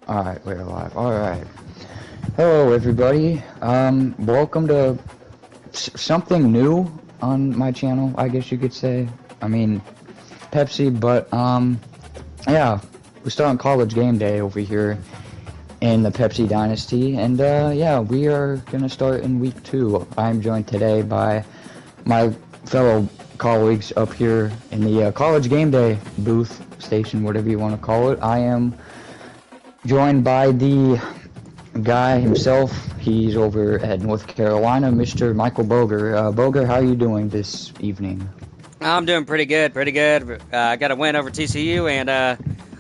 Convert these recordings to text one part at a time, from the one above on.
Alright, we're live. Alright. Hello, everybody. Welcome to something new on my channel, I guess you could say. I mean, Pepsi, but, yeah. We're starting college game day over here in the Pepsi Dynasty, and, yeah, we are gonna start in week 2. I'm joined today by my fellow colleagues up here in the college game day booth, station, whatever you want to call it. I am joined by the guy himself. He's over at North Carolina, Mr. Michael Boger. Boger, how are you doing this evening? I'm doing pretty good, pretty good. I got a win over TCU, and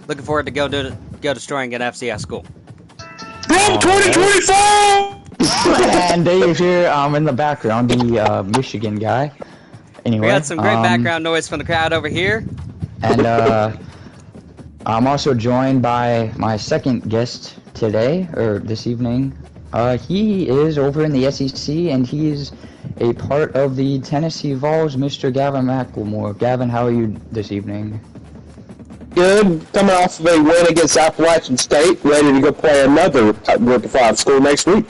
looking forward to go destroying an FCS school. From 2024! And Dave's here in the background, the Michigan guy. Anyway, We got some great background noise from the crowd over here. And I'm also joined by my second guest today, or this evening. He is over in the SEC, and he's a part of the Tennessee Vols, Mr. Gavin McLemore. Gavin, how are you this evening? Good. Coming off of a win against Appalachian State, ready to go play another Group of 5 school next week.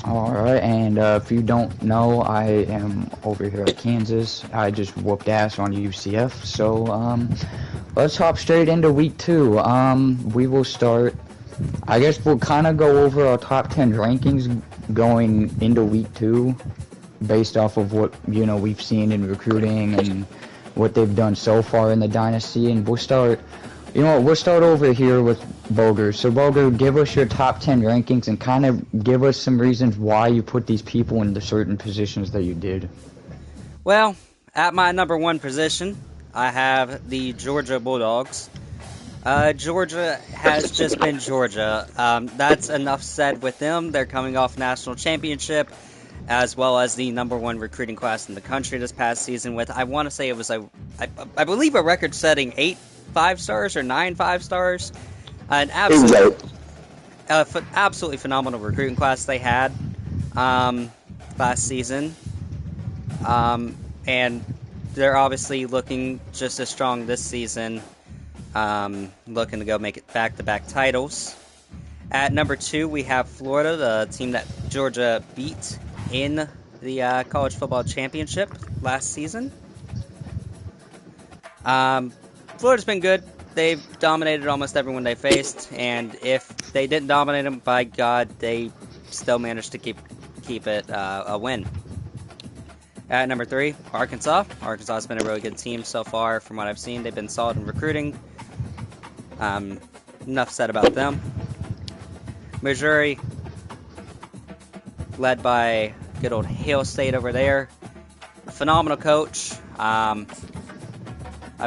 Alright, and if you don't know, I am over here at Kansas. I just whooped ass on UCF, so let's hop straight into week 2. We will start, I guess we'll kind of go over our top 10 rankings going into week 2 based off of what, you know, we've seen in recruiting and what they've done so far in the Dynasty, and we'll start, you know what, we'll start over here with Boger. So Boger, give us your top 10 rankings and kind of give us some reasons why you put these people in the certain positions that you did. Well, at my number 1 position, I have the Georgia Bulldogs. Georgia has just been Georgia. That's enough said with them. They're coming off national championship, as well as the number 1 recruiting class in the country this past season with, I want to say it was, I believe, a record-setting 8 5-stars or 9 5-stars. An absolutely phenomenal recruiting class they had last season. And they're obviously looking just as strong this season, looking to go make it back-to-back titles. At number 2, we have Florida, the team that Georgia beat in the college football championship last season. Florida's been good. They've dominated almost everyone they faced, and if they didn't dominate them, by God, they still managed to keep it a win. At number 3, Arkansas. Arkansas has been a really good team so far from what I've seen. They've been solid in recruiting. Enough said about them. Missouri, led by good old Hail State over there. A phenomenal coach. I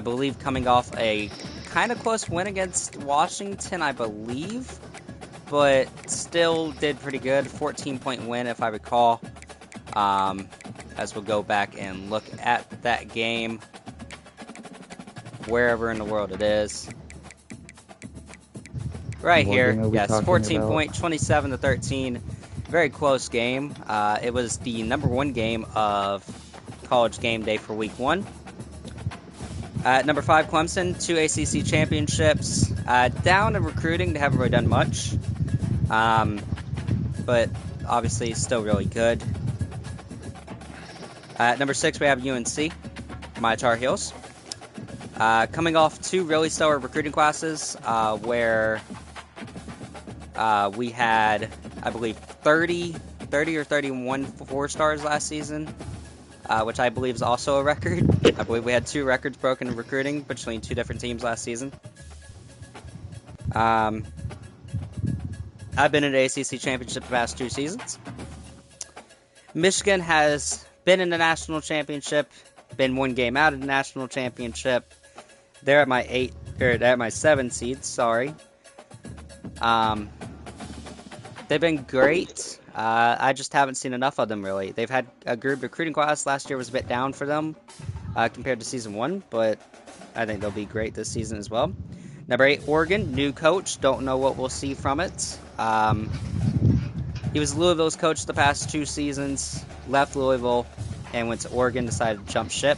believe coming off a kind of close win against Washington, I believe, but still did pretty good. 14-point win, if I recall. As we'll go back and look at that game, wherever in the world it is. Right here, yes, 14 point, 27-13. Very close game. It was the number 1 game of college game day for week 1. At number 5, Clemson, 2 ACC championships. Down in recruiting, they haven't really done much. But obviously still really good. At number 6, we have UNC, my Tar Heels. Coming off 2 really stellar recruiting classes, where we had, I believe, 30 or 31 4-stars last season. Which I believe is also a record. I believe we had 2 records broken in recruiting between 2 different teams last season. I've been in the ACC championship the past 2 seasons. Michigan has been in the national championship, been 1 game out of the national championship. They're at my 7 seed. Sorry. They've been great. I just haven't seen enough of them, really. They've had a good recruiting class. Last year was a bit down for them compared to Season 1, but I think they'll be great this season as well. Number 8, Oregon, new coach. Don't know what we'll see from it. He was Louisville's coach the past 2 seasons, left Louisville, and went to Oregon, decided to jump ship.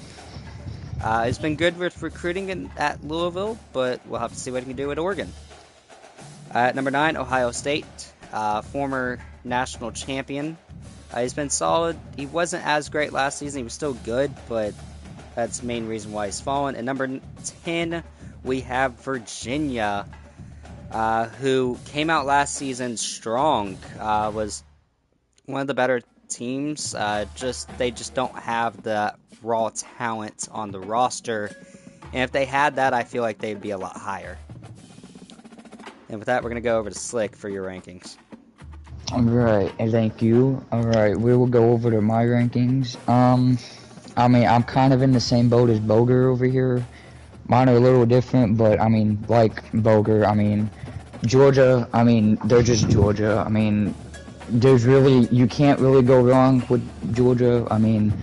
He's been good with recruiting at Louisville, but we'll have to see what he can do at Oregon. At number 9, Ohio State, former national champion. He's been solid. He wasn't as great last season. He was still good, but that's the main reason why he's fallen. At number 10, we have Virginia, who came out last season strong. Was one of the better teams. They just don't have the raw talent on the roster. And if they had that, I feel like they'd be a lot higher. And with that, we're going to go over to Slick for your rankings. Alright, and thank you. Alright, we will go over to my rankings. I mean, I'm kind of in the same boat as Boger over here. Mine are a little different, but I mean, like Boger, I mean, Georgia, I mean, they're just Georgia. I mean, you can't really go wrong with Georgia. I mean,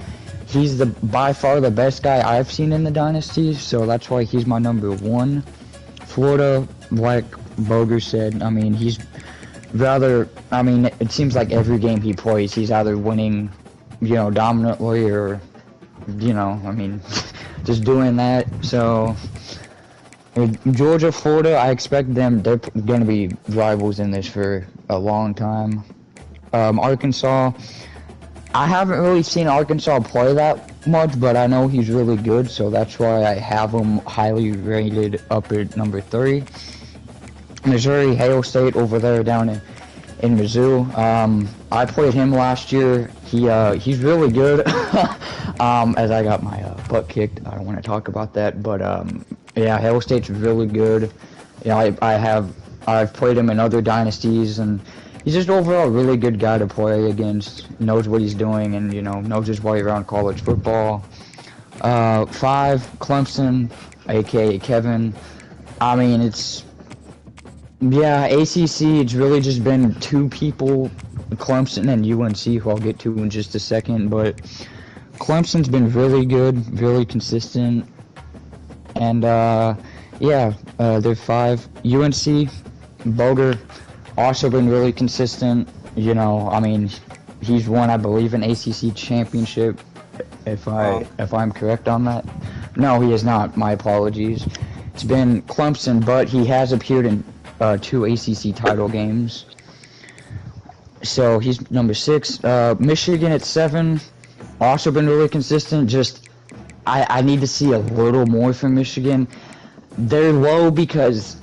he's by far the best guy I've seen in the Dynasty, so that's why he's my number 1. Florida, like Boger said, I mean, I mean, it seems like every game he plays, he's either winning, dominantly or, I mean, just doing that. So, Georgia, Florida, I expect they're going to be rivals in this for a long time. Arkansas, I haven't really seen Arkansas play that much, but I know he's really good, so that's why I have him highly rated up at number 3. Missouri, Hail State over there down in Mizzou. I played him last year. He's really good. As I got my butt kicked, I don't want to talk about that, but yeah, Hail State's really good. Yeah, I've played him in other dynasties, and he's just overall a really good guy to play against. Knows what he's doing, and knows his way around college football. 5, Clemson, aka Kevin. I mean, ACC, it's really just been 2 people, Clemson and UNC, who I'll get to in just a second, but Clemson's been really good, really consistent, and they're 5. UNC, Boger, also been really consistent. I mean, he's won, I believe, an ACC championship, if I'm correct on that. No, he has not. My apologies. It's been Clemson, but he has appeared in 2 ACC title games. So he's number 6. Michigan at 7. Also been really consistent. Just I need to see a little more from Michigan. They're low because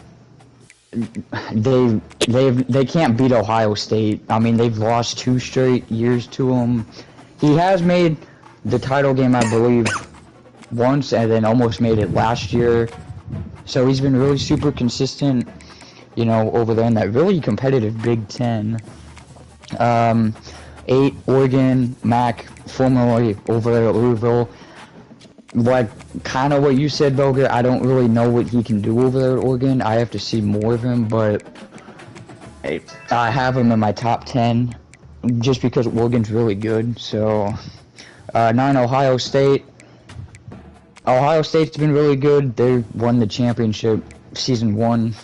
they can't beat Ohio State. I mean, they've lost 2 straight years to them. He has made the title game, I believe, once, and then almost made it last year. So he's been really super consistent, over there in that really competitive Big Ten. 8, Oregon, Mac, formerly over there at Louisville. Like, kind of what you said, Boger, I don't really know what he can do over there at Oregon. I have to see more of him, but I have him in my top 10 just because Oregon's really good. So, 9, Ohio State. Ohio State's been really good. They won the championship season 1.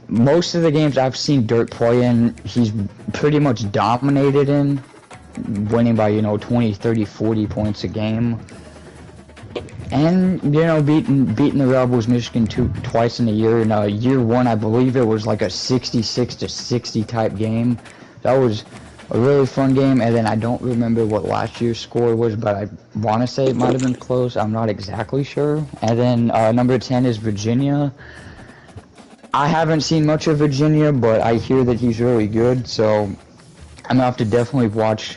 Most of the games I've seen Dirk play in, he's pretty much dominated in, winning by 20, 30, 40 points a game, and beating the Rebels, Michigan twice in a year. In year 1, I believe it was like a 66-60 type game. That was a really fun game. And then I don't remember what last year's score was, but I want to say it might have been close. I'm not exactly sure. And then number 10 is Virginia. I haven't seen much of Virginia, but I hear that he's really good, so I'm gonna have to definitely watch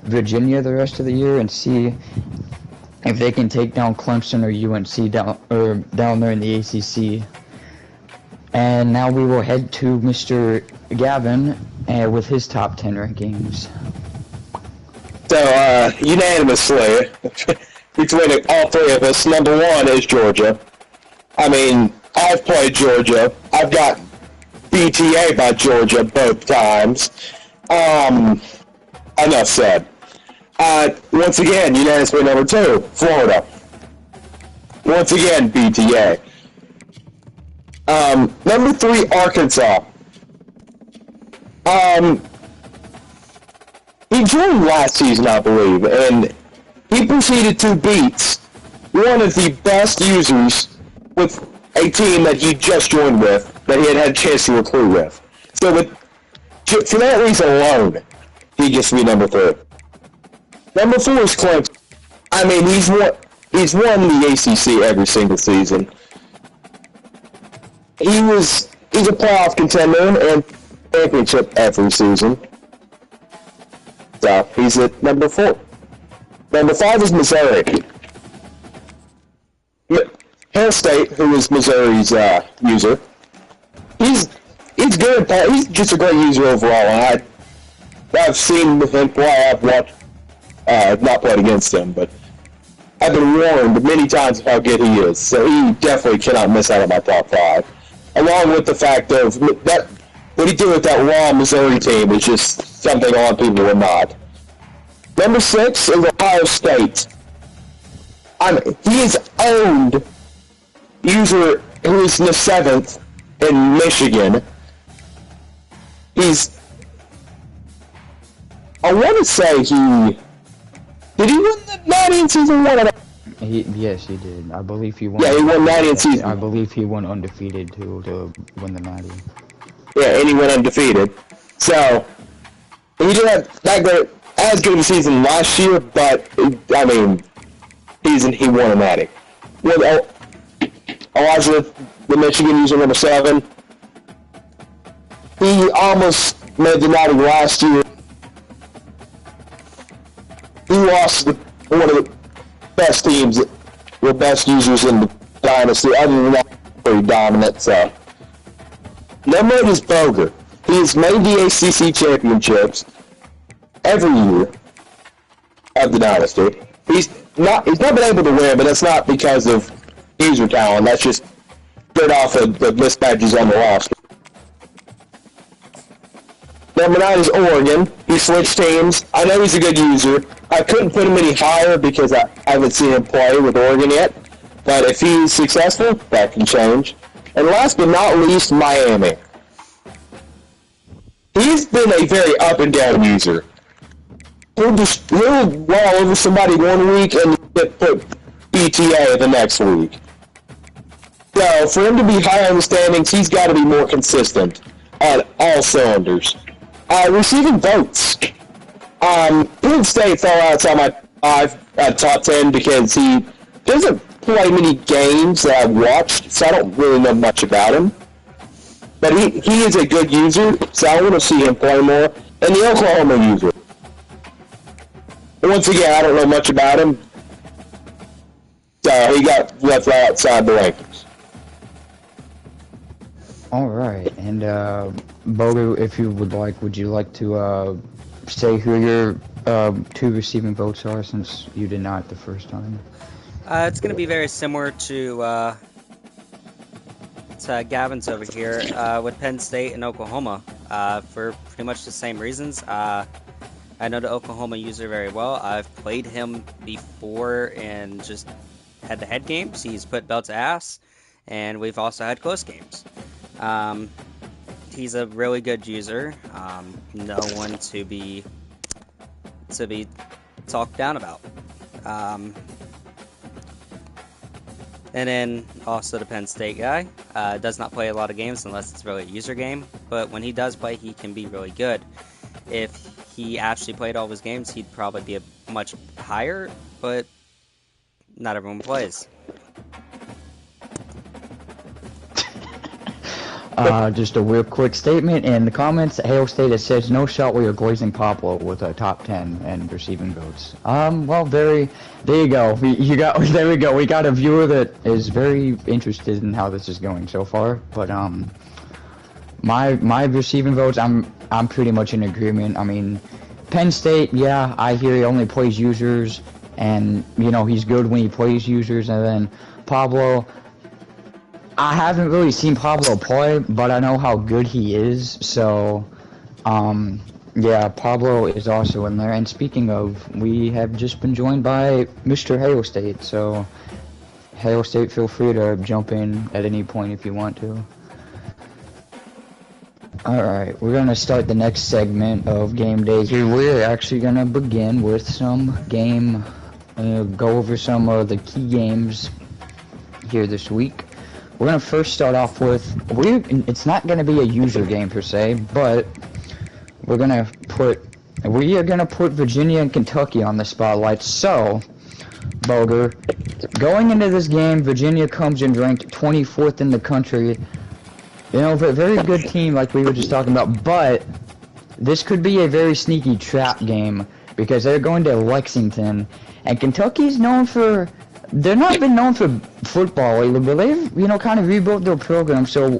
Virginia the rest of the year and see if they can take down Clemson or UNC down there in the ACC. And now we will head to Mr. Gavin with his top 10 rankings. So, unanimously, between all 3 of us, number 1 is Georgia. I mean, I've played Georgia. I've got BTA by Georgia both times. Enough said. Once again, unanimously number 2, Florida. Once again, BTA. Number 3, Arkansas. He joined last season, I believe, and he proceeded to beat one of the best users with a team that he just joined with, that he had a chance to recruit with. So for that reason alone, he gets to be number 3. Number 4 is Clemson. I mean, he's won the ACC every single season. He's a playoff contender and championship every season. So he's at number 4. Number 5 is Missouri. Penn State, who is Missouri's user, he's good. He's just a great user overall. I've seen him play. I've watched. I've not played against him, but I've been warned many times of how good he is. So he definitely cannot miss out on my top 5. Along with the fact of that what he did with that raw Missouri team is just something a lot of people would not. Number 6 is Ohio State. He is owned user who is in the 7th in Michigan. I want to say did he win the 90 in season 1? Yes, he did. I believe he won. Yeah, he won 90 in season. I believe he won undefeated to win the 90. Yeah, and he went undefeated. So he didn't have that great, as good of a season last year, but I mean, he won a 90. Well, Elijah, the Michigan user number 7, he almost made the 90 last year. He lost to one of the best teams, the best users in the Dynasty. Other than that, pretty dominant. So, number 8 is Boger. He has made the ACC championships every year of the Dynasty. He's not been able to win, but that's not because of user talent. That's just straight off of the mismatches on the roster. Number 9 is Oregon. He switched teams. I know he's a good user. I couldn't put him any higher because I haven't seen him play with Oregon yet. But if he's successful, that can change. And last but not least, Miami. He's been a very up and down user. He'll well over somebody one week and get put BTA the next week. So for him to be higher in the standings, he's got to be more consistent on all cylinders. Receiving votes. Penn State fell outside my top 10 because he doesn't play many games that I've watched, so I don't really know much about him. But he is a good user, so I want to see him play more. And the Oklahoma user. Once again, I don't know much about him, so he got left right outside the rankings. Alright, and Bogo, if you would you like to say who your 2 receiving votes are, since you did not the first time? It's going to be very similar to Gavin's over here with Penn State and Oklahoma for pretty much the same reasons. I know the Oklahoma user very well. I've played him before in just head-to-head games. He's put belts ass, and we've also had close games. He's a really good user. No one to be talked down about. And then also the Penn State guy does not play a lot of games unless it's really a user game. But when he does play, he can be really good. If he actually played all of his games, he'd probably be a much higher, but not everyone plays. Just a real quick statement in the comments. Hail State, it says no shot we are glazing Pablo with a top 10 and receiving votes. Well, there you go. There we go. We got a viewer that is very interested in how this is going so far. But my receiving votes, I'm pretty much in agreement. I mean, Penn State, yeah, I hear he only plays users, and you know he's good when he plays users. And then Pablo, I haven't really seen Pablo play, but I know how good he is. So, yeah, Pablo is also in there. And speaking of, we have just been joined by Mr. Hail State. So, Hail State, feel free to jump in at any point if you want to. Alright, we're going to start the next segment of Game Day here. We're actually going to begin with some go over some of the key games here this week. we're gonna first start off with it's not gonna be a user game per se, but we are gonna put Virginia and Kentucky on the spotlight. So, Boger, going into this game, Virginia comes in ranked 24th in the country. You know, a very good team like we were just talking about, but this could be a very sneaky trap game because they're going to Lexington, and Kentucky's known for, they're not been known for football lately, but they've, you know, kind of rebuilt their program. So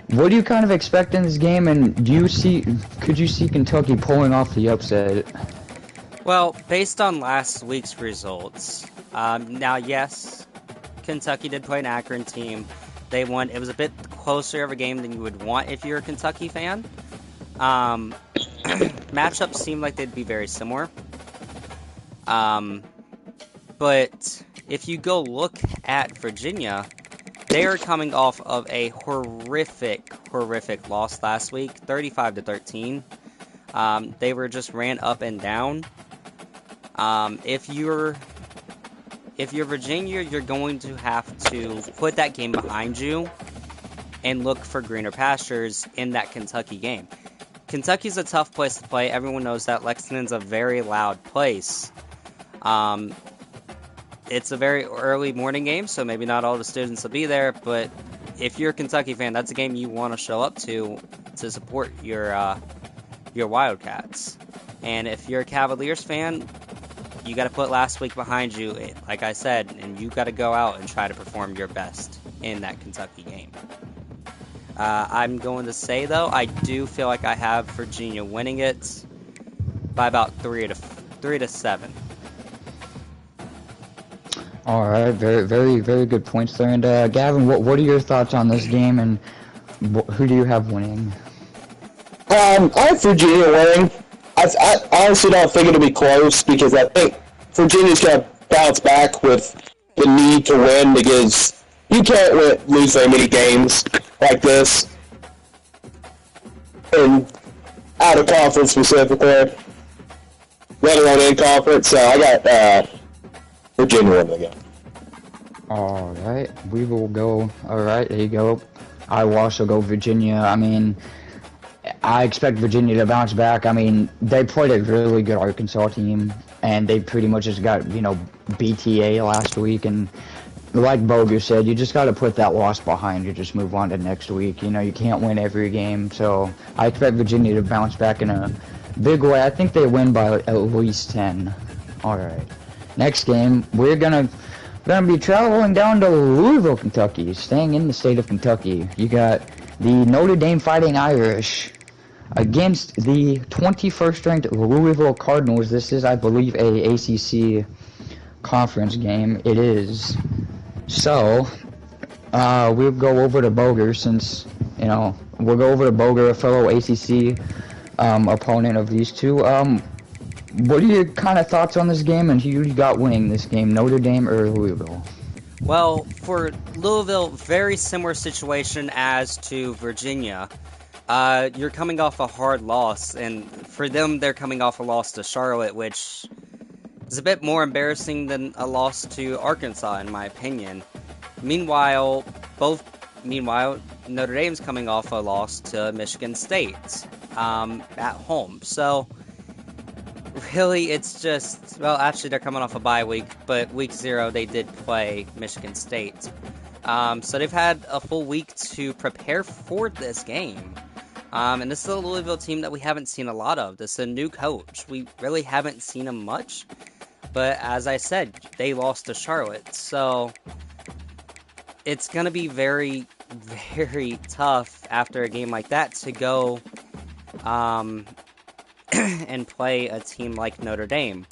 what do you kind of expect in this game, and could you see Kentucky pulling off the upset? Well, based on last week's results, now yes, Kentucky did play an Akron team. They won. It was a bit closer of a game than you would want if you're a Kentucky fan. Matchups seemed like they'd be very similar. But if you go look at Virginia, they are coming off of a horrific loss last week, 35-13. They were just ran up and down. If you're Virginia, you're going to have to put that game behind you and look for greener pastures in that Kentucky game. Kentucky's a tough place to play. Everyone knows that. Lexington's a very loud place. It's a very early morning game, so maybe not all the students will be there, but if you're a Kentucky fan, that's a game you want to show up to support your Wildcats. And if you're a Cavaliers fan, you got to put last week behind you, like I said, and you got to go out and try to perform your best in that Kentucky game. I'm going to say, though, I do feel like I have Virginia winning it by about 3 to 7. All right, very good points there. And Gavin, what are your thoughts on this game, and who do you have winning? I have Virginia winning. I honestly don't think it'll be close because I think Virginia's going to bounce back with the need to win because you can't lose very many games like this. And out of conference specifically, let alone in conference. So I got Virginia winning again. All right, we will go. All right, there you go. I will also go Virginia. I mean, I expect Virginia to bounce back. I mean, they played a really good Arkansas team, and they pretty much just got, you know, BTA last week. And like Bogus said, you just got to put that loss behind you. Just move on to next week. You know, you can't win every game. So I expect Virginia to bounce back in a big way. I think they win by at least 10. All right. Next game, we're gonna be traveling down to Louisville, Kentucky, staying in the state of Kentucky. You got the Notre Dame Fighting Irish against the 21st ranked Louisville Cardinals. This is, I believe, a ACC conference game. It is. So, we'll go over to Boger since, you know, we'll go over to Boger, a fellow ACC opponent of these two. What are your kind of thoughts on this game, and who you got winning this game, Notre Dame or Louisville? Well, for Louisville, very similar situation as to Virginia. You're coming off a hard loss, and for them, they're coming off a loss to Charlotte, which is a bit more embarrassing than a loss to Arkansas, in my opinion. Meanwhile, Notre Dame's coming off a loss to Michigan State at home. So, really, it's just, well, actually, they're coming off a bye week, but week 0, they did play Michigan State. So they've had a full week to prepare for this game. And this is a Louisville team that we haven't seen a lot of. This is a new coach. We really haven't seen him much. But as I said, they lost to Charlotte. So it's going to be very, very tough after a game like that to go and play a team like Notre Dame.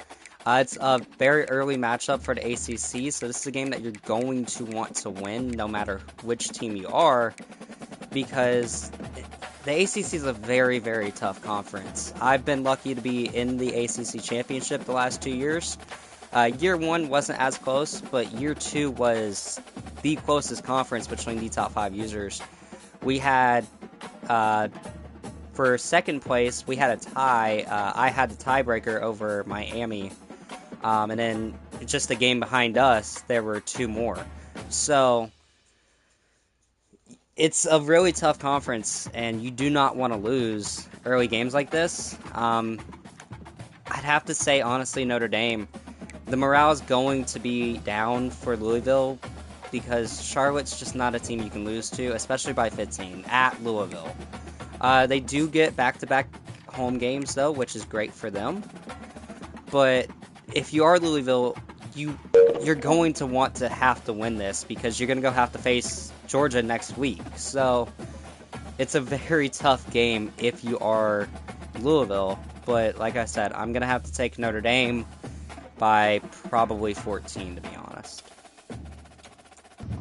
It's a very early matchup for the ACC, so this is a game that you're going to want to win no matter which team you are, because the ACC is a very, very tough conference. I've been lucky to be in the ACC championship the last 2 years. Year 1 wasn't as close, but year 2 was the closest conference between the top 5 users. We had, for second place, we had a tie. I had the tiebreaker over Miami. And then just the game behind us, there were 2 more. So it's a really tough conference, and you do not want to lose early games like this. I'd have to say, honestly, Notre Dame, the morale is going to be down for Louisville because Charlotte's just not a team you can lose to, especially by 15 at Louisville. They do get back-to-back home games, though, which is great for them. But if you are Louisville, you're going to want to have to win this because you're going to go have to face Georgia next week. So it's a very tough game if you are Louisville. But like I said, I'm going to have to take Notre Dame by probably 14, to be honest.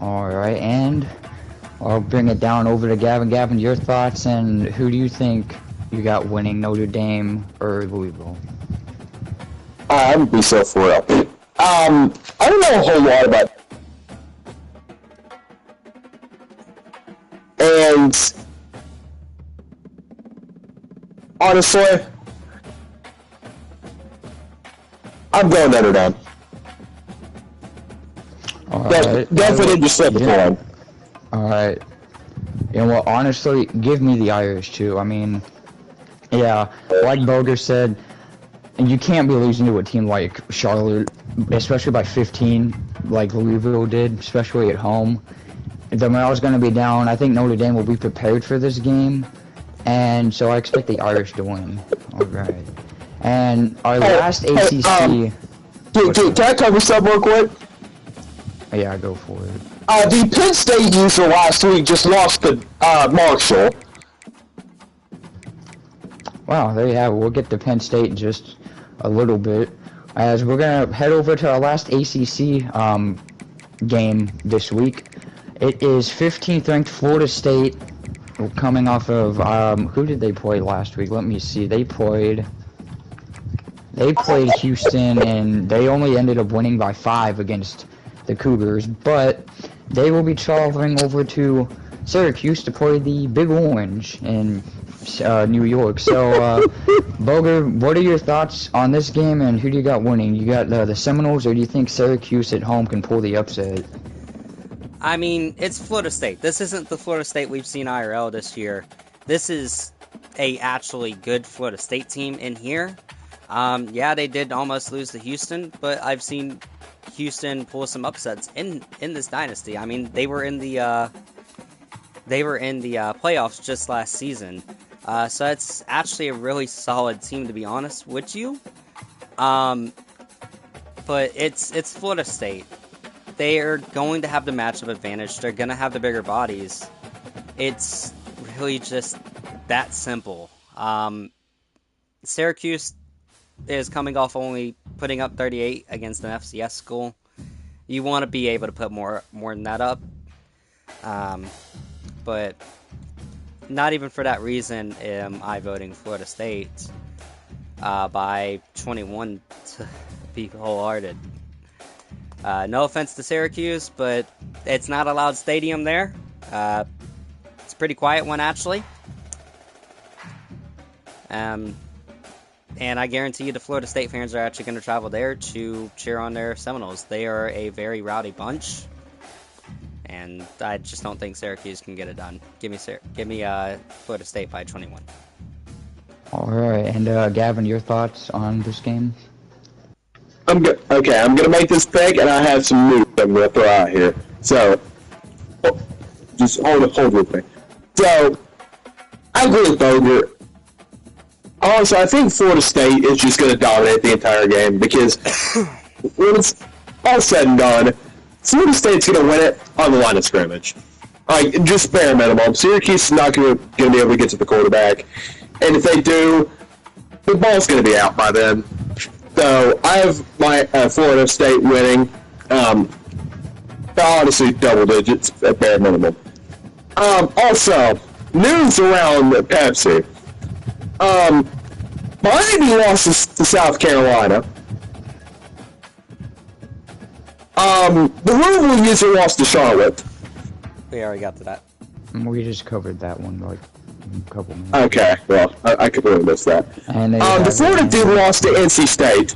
All right, and I'll bring it down over to Gavin. Gavin, your thoughts, and who do you think you got winning, Notre Dame or Louisville? I would be so for it. I don't know a whole lot about it. And honestly, I'm going Notre Dame. Definitely just slip the line. Alright. Yeah, well, honestly, give me the Irish, too. I mean, yeah, like Boger said, you can't be losing to a team like Charlotte, especially by 15, like Louisville did, especially at home. The morale's going to be down. I think Notre Dame will be prepared for this game, and so I expect the Irish to win. Alright. And our last ACC... can I cover something real quick? Yeah, go for it. The Penn State user last week just lost to Marshall. Wow, there you have it. We'll get to Penn State in just a little bit, as we're going to head over to our last ACC game this week. It is 15th ranked Florida State, coming off of, who did they play last week? Let me see. They played Houston, and they only ended up winning by 5 against the Cougars, but they will be traveling over to Syracuse to play the Big Orange in New York. So, Boger, what are your thoughts on this game, and who do you got winning? You got the Seminoles, or do you think Syracuse at home can pull the upset? I mean, it's Florida State. This isn't the Florida State we've seen IRL this year. This is a actually good Florida State team in here. Yeah, they did almost lose to Houston, but I've seen Houston pull some upsets in this dynasty. I mean, they were in the playoffs just last season. So it's actually a really solid team, to be honest with you. But it's Florida State. They are going to have the matchup advantage. They're going to have the bigger bodies. It's really just that simple. Syracuse is coming off only putting up 38 against an FCS school. You want to be able to put more than that up. But not even for that reason am I voting Florida State by 21 to be wholehearted. No offense to Syracuse, but it's not a loud stadium there. It's a pretty quiet one, actually. And I guarantee you the Florida State fans are actually going to travel there to cheer on their Seminoles. They are a very rowdy bunch. And I just don't think Syracuse can get it done. Give me Florida State by 21. All right, and Gavin, your thoughts on this game? Okay, I'm gonna make this pick, and I have some news I'm gonna throw out here. So, just hold with me. So, I agree with Boger. Also, I think Florida State is just gonna dominate the entire game because when it's all said and done, Florida State's gonna win it on the line of scrimmage. Like, just bare minimum. Syracuse is not gonna be able to get to the quarterback, and if they do, the ball's gonna be out by then. So I have my Florida State winning, honestly double digits at bare minimum. Also, news around Pepsi. Miami lost to South Carolina. The Louisville user lost to Charlotte. We already got to that. We just covered that one like a couple minutes. Okay, well, I completely missed that. And the Florida dude lost to NC State.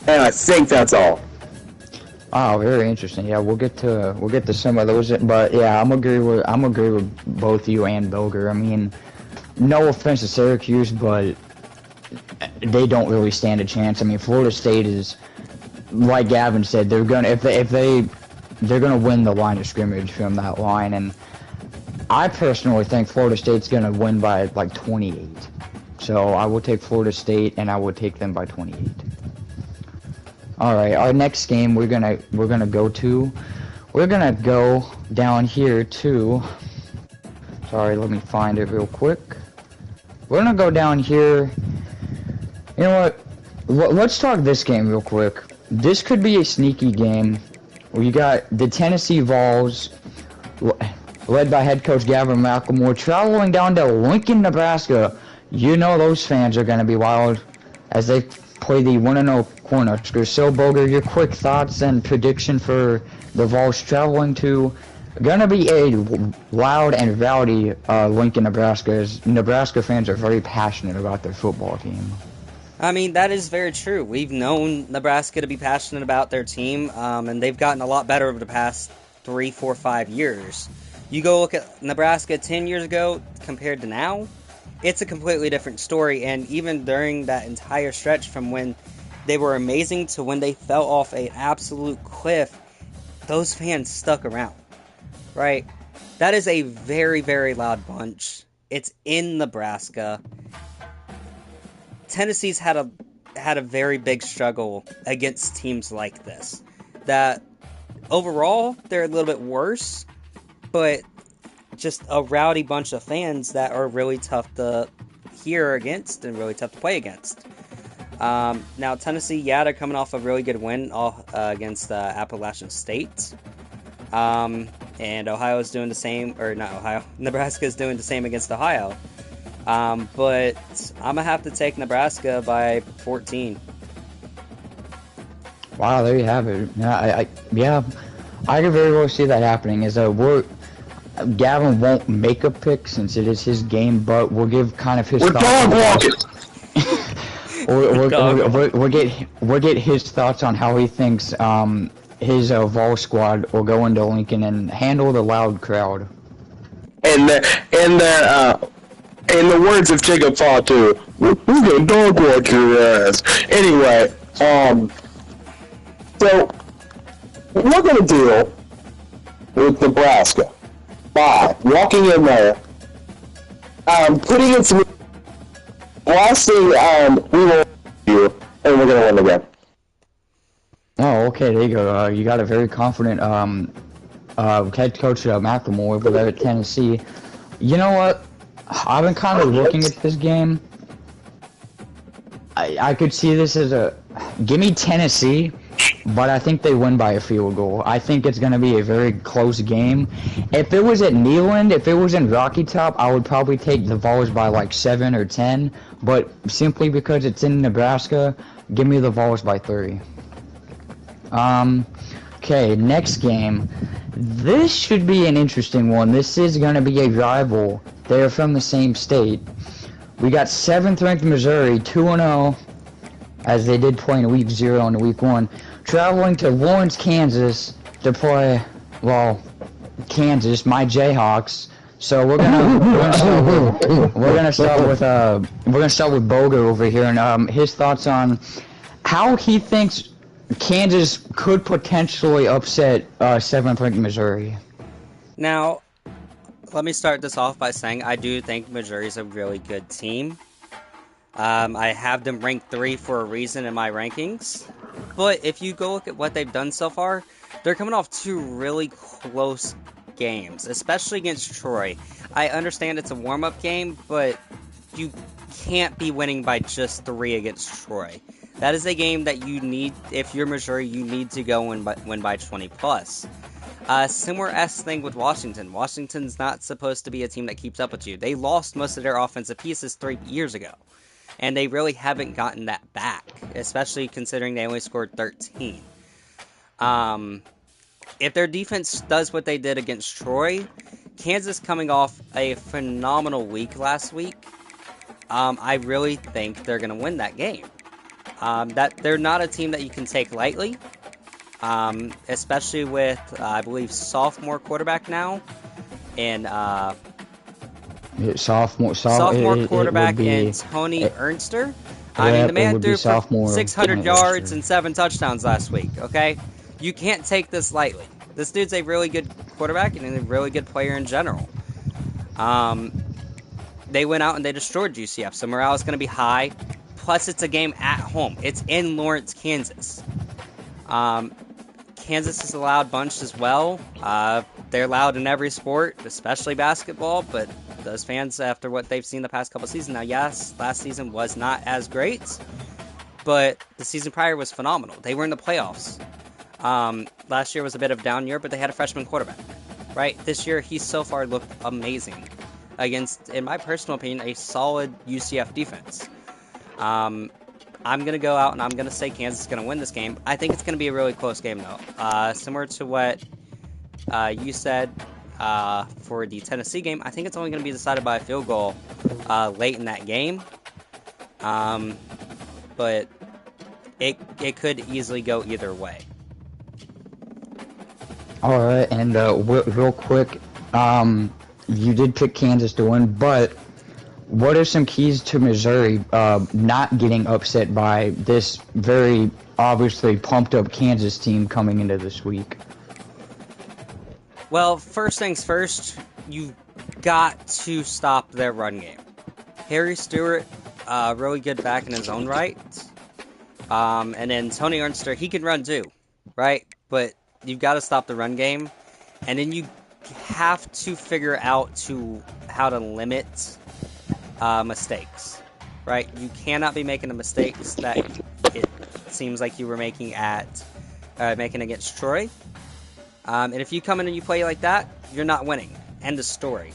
And I think that's all. Oh, very interesting. Yeah, we'll get to some of those, but yeah, I'm agree with both you and Bilger. I mean, no offense to Syracuse, but they don't really stand a chance. I mean, Florida State is, like Gavin said, they're gonna they're gonna win the line of scrimmage from that line, and I personally think Florida State's gonna win by like 28. So I will take Florida State, and I will take them by 28. All right, our next game we're gonna go down here to. Sorry, let me find it real quick. We're gonna go down here. You know what? Let's talk this game real quick. This could be a sneaky game. We got the Tennessee Vols, led by head coach Gavin McElmore, traveling down to Lincoln, Nebraska. You know those fans are gonna be wild as they play the 1-0 Cornhuskers. So, Boger, your quick thoughts and prediction for the Vols traveling to gonna be a loud and rowdy Lincoln, Nebraska, as Nebraska fans are very passionate about their football team. I mean, that is very true. We've known Nebraska to be passionate about their team, and they've gotten a lot better over the past 3, 4, 5 years. You go look at Nebraska 10 years ago compared to now, it's a completely different story, and even during that entire stretch from when they were amazing to when they fell off an absolute cliff, those fans stuck around, right? That is a very, very loud bunch. It's in Nebraska. Tennessee's had a very big struggle against teams like this. That overall, they're a little bit worse, but just a rowdy bunch of fans that are really tough to hear against and really tough to play against. Now, Tennessee, yeah, they're coming off a really good win against Appalachian State. And Ohio's doing the same, or not Ohio, Nebraska's doing the same against Ohio. But I'm going to have to take Nebraska by 14. Wow, there you have it. Yeah, I can very well see that happening. Gavin won't make a pick since it is his game, but we'll give kind of his thoughts. We'll get his thoughts on how he thinks his Vol squad will go into Lincoln and handle the loud crowd. In the words of Jacob Fatu, we're gonna dog walk your ass. Anyway, so we're gonna deal with Nebraska by walking in there, putting in some blasting, we will you, and we're gonna win the game. Oh, okay, there you go. You got a very confident head coach McElmore over there at Tennessee. You know what? I've been kind of looking at this game. I could see this as give me Tennessee, but I think they win by a field goal. I think it's going to be a very close game. If it was at Neyland, if it was in Rocky Top, I would probably take the Vols by like 7 or 10, but simply because it's in Nebraska, give me the Vols by 3. Okay, next game. This should be an interesting one. This is going to be a rival. They're from the same state. We got 7th ranked Missouri, 2-0, as they did play in week 0 and week 1, traveling to Lawrence, Kansas to play, well, Kansas, my Jayhawks. So we're gonna start with Boger over here, and his thoughts on how he thinks Kansas could potentially upset 7th ranked Missouri. Now, let me start this off by saying I do think Missouri's a really good team. I have them ranked 3 for a reason in my rankings. But if you go look at what they've done so far, they're coming off 2 really close games, especially against Troy. I understand it's a warm-up game, but you can't be winning by just 3 against Troy. That is a game that you need, if you're Missouri, you need to go win by 20 plus. Similar-esque thing with Washington. Washington's not supposed to be a team that keeps up with you. They lost most of their offensive pieces 3 years ago. And they really haven't gotten that back, especially considering they only scored 13. If their defense does what they did against Troy, Kansas coming off a phenomenal week last week, I really think they're going to win that game. That they're not a team that you can take lightly. especially with, I believe, sophomore quarterback now, and Sophomore quarterback would be, in Tony it, Ernster. I mean, yeah, the it man would be threw for sophomore 600 Tony yards Lister. and 7 touchdowns last week, okay? You can't take this lightly. This dude's a really good quarterback and a really good player in general. They went out and they destroyed UCF, so morale is going to be high. Plus, it's a game at home. It's in Lawrence, Kansas. Kansas is a loud bunch as well. They're loud in every sport, especially basketball, but those fans, after what they've seen the past couple seasons, now yes, last season was not as great, but the season prior was phenomenal. They were in the playoffs. Last year was a bit of a down year, but they had a freshman quarterback, right? This year, he's so far looked amazing against, in my personal opinion, a solid UCF defense. I'm going to go out and I'm going to say Kansas is going to win this game. I think it's going to be a really close game, though. Similar to what you said for the Tennessee game, I think it's only going to be decided by a field goal late in that game. But it could easily go either way. All right, and real quick, you did pick Kansas to win, but what are some keys to Missouri not getting upset by this very obviously pumped-up Kansas team coming into this week? Well, first things first, you've got to stop their run game. Harry Stewart, really good back in his own right. And then Tony Ernster, he can run too, right? But you've got to stop the run game. And then you have to figure out how to limit mistakes, right? You cannot be making the mistakes that it seems like you were making against Troy. And if you come in and you play like that, you're not winning. End of story.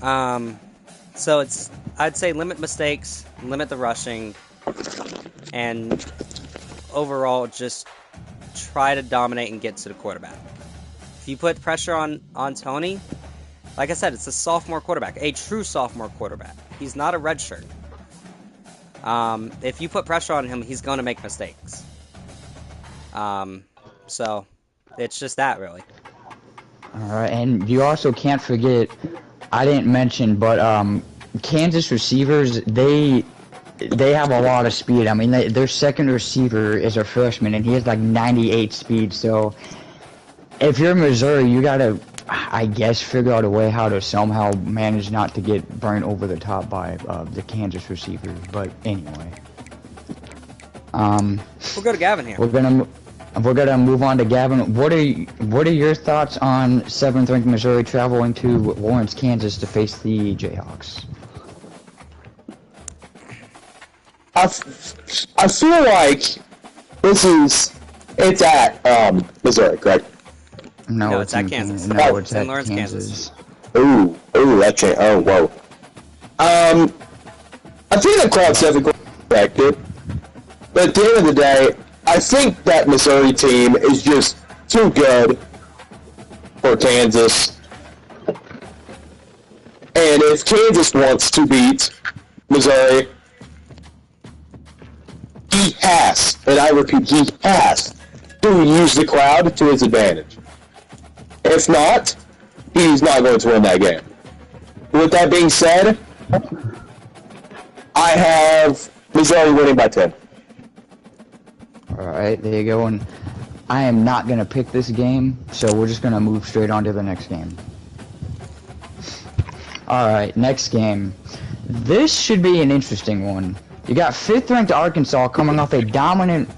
So I'd say limit mistakes, limit the rushing, and overall just try to dominate and get to the quarterback. If you put pressure on Tony, like I said, it's a sophomore quarterback, a true sophomore quarterback. He's not a redshirt. If you put pressure on him, he's going to make mistakes. So it's just that, really. All right, and you also can't forget, I didn't mention, but Kansas receivers, they have a lot of speed. I mean, their second receiver is a freshman, and he has like 98 speed. So if you're Missouri, you got to, I guess, figure out a way how to somehow manage not to get burnt over the top by the Kansas receivers. But anyway, we'll go to Gavin here. We're gonna move on to Gavin. What are your thoughts on 7th ranked Missouri traveling to Lawrence, Kansas to face the Jayhawks? I feel like it's at Missouri, correct? No, it's at Kansas. No, it's in at Lawrence, Kansas. Ooh, that changed. Oh, whoa. I think the crowd's definitely affected, but at the end of the day, I think that Missouri team is just too good for Kansas. And if Kansas wants to beat Missouri, he has, and I repeat, he has to use the crowd to his advantage. If not, he's not going to win that game. With that being said, I have Missouri winning by 10. Alright, there you go, and I am not going to pick this game, so we're just going to move straight on to the next game. Alright, next game. This should be an interesting one. You got 5th ranked Arkansas coming off a dominant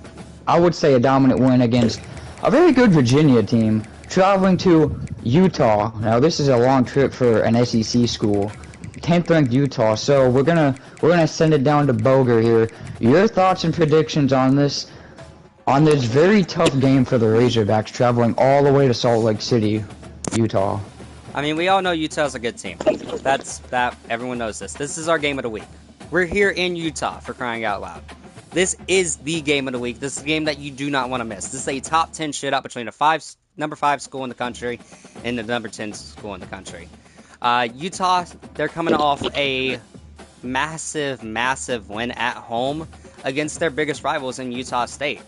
win against a very good Virginia team, traveling to Utah. Now this is a long trip for an SEC school. 10th ranked Utah, so we're gonna send it down to Boger here. Your thoughts and predictions on this very tough game for the Razorbacks, traveling all the way to Salt Lake City, Utah. I mean, we all know Utah's a good team. Everyone knows this. This is our game of the week. We're here in Utah, for crying out loud. This is the game of the week. This is a game that you do not want to miss. This is a top 10 shootout between number 5 school in the country and the number 10 school in the country. Utah, they're coming off a massive win at home against their biggest rivals in Utah State.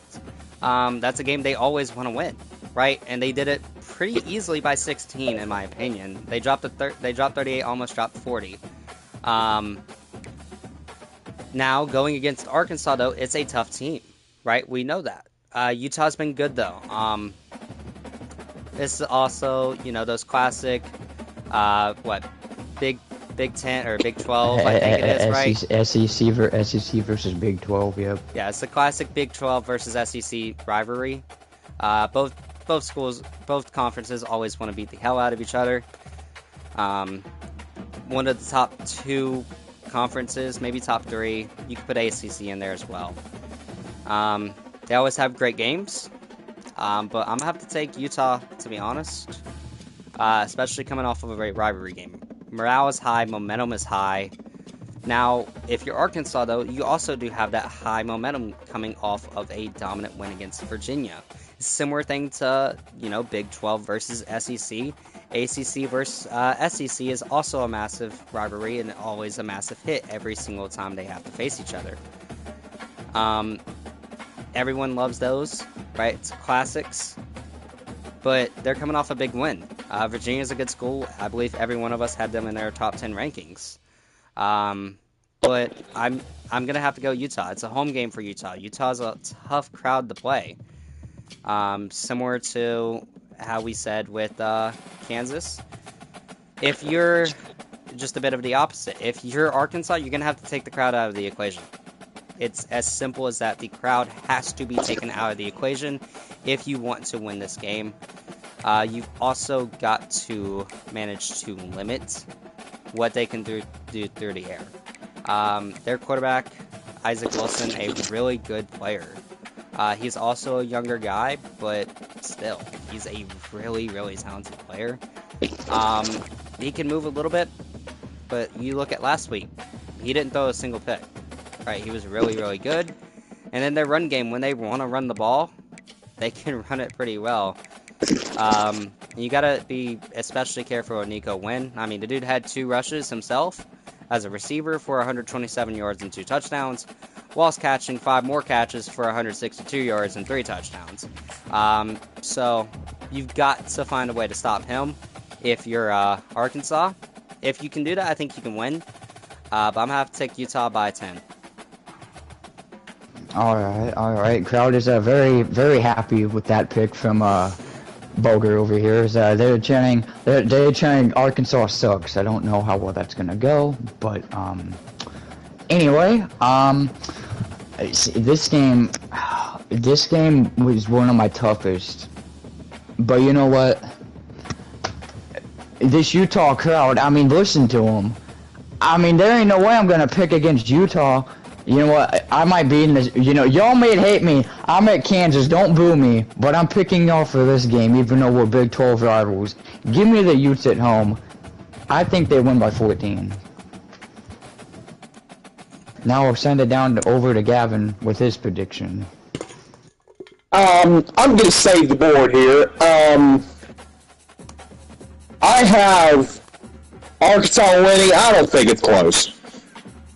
That's a game they always want to win, right? And they did it pretty easily by 16, in my opinion. They dropped they dropped 38, almost dropped 40. Now going against Arkansas, though, it's a tough team, right? We know that. Utah's been good though. This is also, those classic, what, Big 10 or Big 12, I think it is, right? SEC versus Big 12, yep. Yeah, it's the classic Big 12 versus SEC rivalry. Both conferences always want to beat the hell out of each other. One of the top 2 conferences, maybe top 3. You could put ACC in there as well. They always have great games, but I'm going to have to take Utah, to be honest, especially coming off of a great rivalry game. Morale is high, momentum is high. Now, if you're Arkansas, though, you also do have that high momentum coming off of a dominant win against Virginia. Similar thing to, Big 12 versus SEC. ACC versus SEC is also a massive rivalry and always a massive hit every single time they have to face each other. Everyone loves those, right? It's classics. But they're coming off a big win. Virginia's a good school. I believe every one of us had them in their top 10 rankings. But I'm gonna have to go Utah. It's a home game for Utah. Utah's a tough crowd to play. Similar to how we said with Kansas. If you're just a bit of the opposite, if you're Arkansas, you're gonna have to take the crowd out of the equation. It's as simple as that. The crowd has to be taken out of the equation if you want to win this game. You've also got to manage to limit what they can do through the air. Their quarterback, Isaac Wilson, a really good player. He's also a younger guy, but still, he's a really, really talented player. He can move a little bit, but you look at last week, he didn't throw a single pick. Right, he was really, really good. And then their run game, when they want to run the ball, they can run it pretty well. You gotta be especially careful with Nico Wynn. I mean, the dude had 2 rushes himself as a receiver for 127 yards and 2 touchdowns, whilst catching 5 more catches for 162 yards and 3 touchdowns. So you've got to find a way to stop him if you're Arkansas. If you can do that, I think you can win. But I'm gonna have to take Utah by 10. All right. Crowd is very, very happy with that pick from Boger over here. They're chanting Arkansas sucks. I don't know how well that's gonna go, but anyway, this game was one of my toughest. But you know what? This Utah crowd, I mean, listen to them. I mean, there ain't no way I'm gonna pick against Utah. You know what? I might be in this. Y'all may hate me. I'm at Kansas. Don't boo me. But I'm picking y'all for this game, even though we're Big 12 rivals. Give me the Utes at home. I think they win by 14. Now I'll send it over to Gavin with his prediction. I'm gonna save the board here. I have Arkansas winning. I don't think it's close.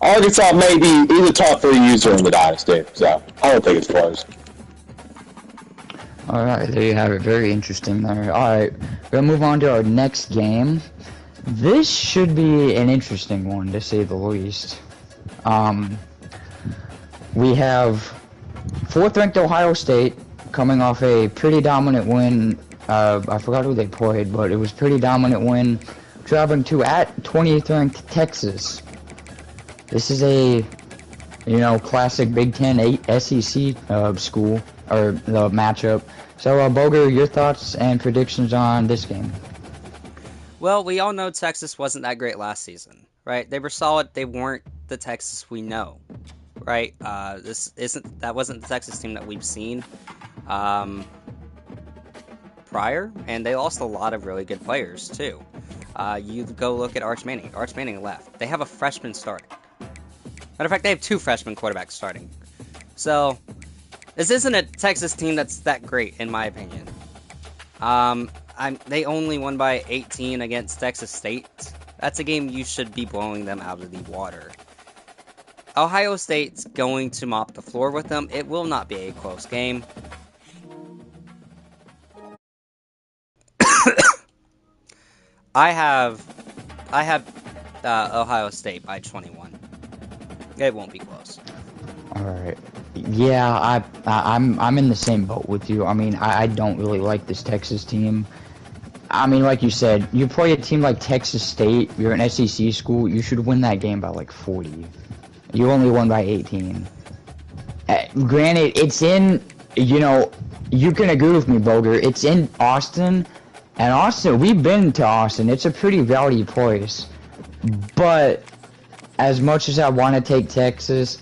Arkansas may be either top 3 user in the Dynasty, so I don't think it's close. Alright, there you have it. Very interesting there. Alright, we're going to move on to our next game. This should be an interesting one, to say the least. We have 4th-ranked Ohio State coming off a pretty dominant win. I forgot who they played, but it was a pretty dominant win. Traveling to at 20th-ranked Texas. This is a, classic Big 10 SEC school, or the matchup. So, Boger, your thoughts and predictions on this game? Well, we all know Texas wasn't that great last season, right? They were solid. They weren't the Texas we know, right? That wasn't the Texas team that we've seen prior, and they lost a lot of really good players, too. You go look at Arch Manning. Arch Manning left. They have a freshman starting. Matter of fact, they have 2 freshman quarterbacks starting. So, this isn't a Texas team that's that great, in my opinion. They only won by 18 against Texas State. That's a game you should be blowing them out of the water. Ohio State's going to mop the floor with them. It will not be a close game. I have Ohio State by 21. It won't be close. All right. Yeah, I'm in the same boat with you. I mean, I don't really like this Texas team. I mean, like you said, you play a team like Texas State, you're an SEC school, you should win that game by like 40. You only won by 18. Granted, it's in, you know, you can agree with me, Boger, it's in Austin, and Austin, we've been to Austin, it's a pretty rowdy place. But as much as I want to take Texas,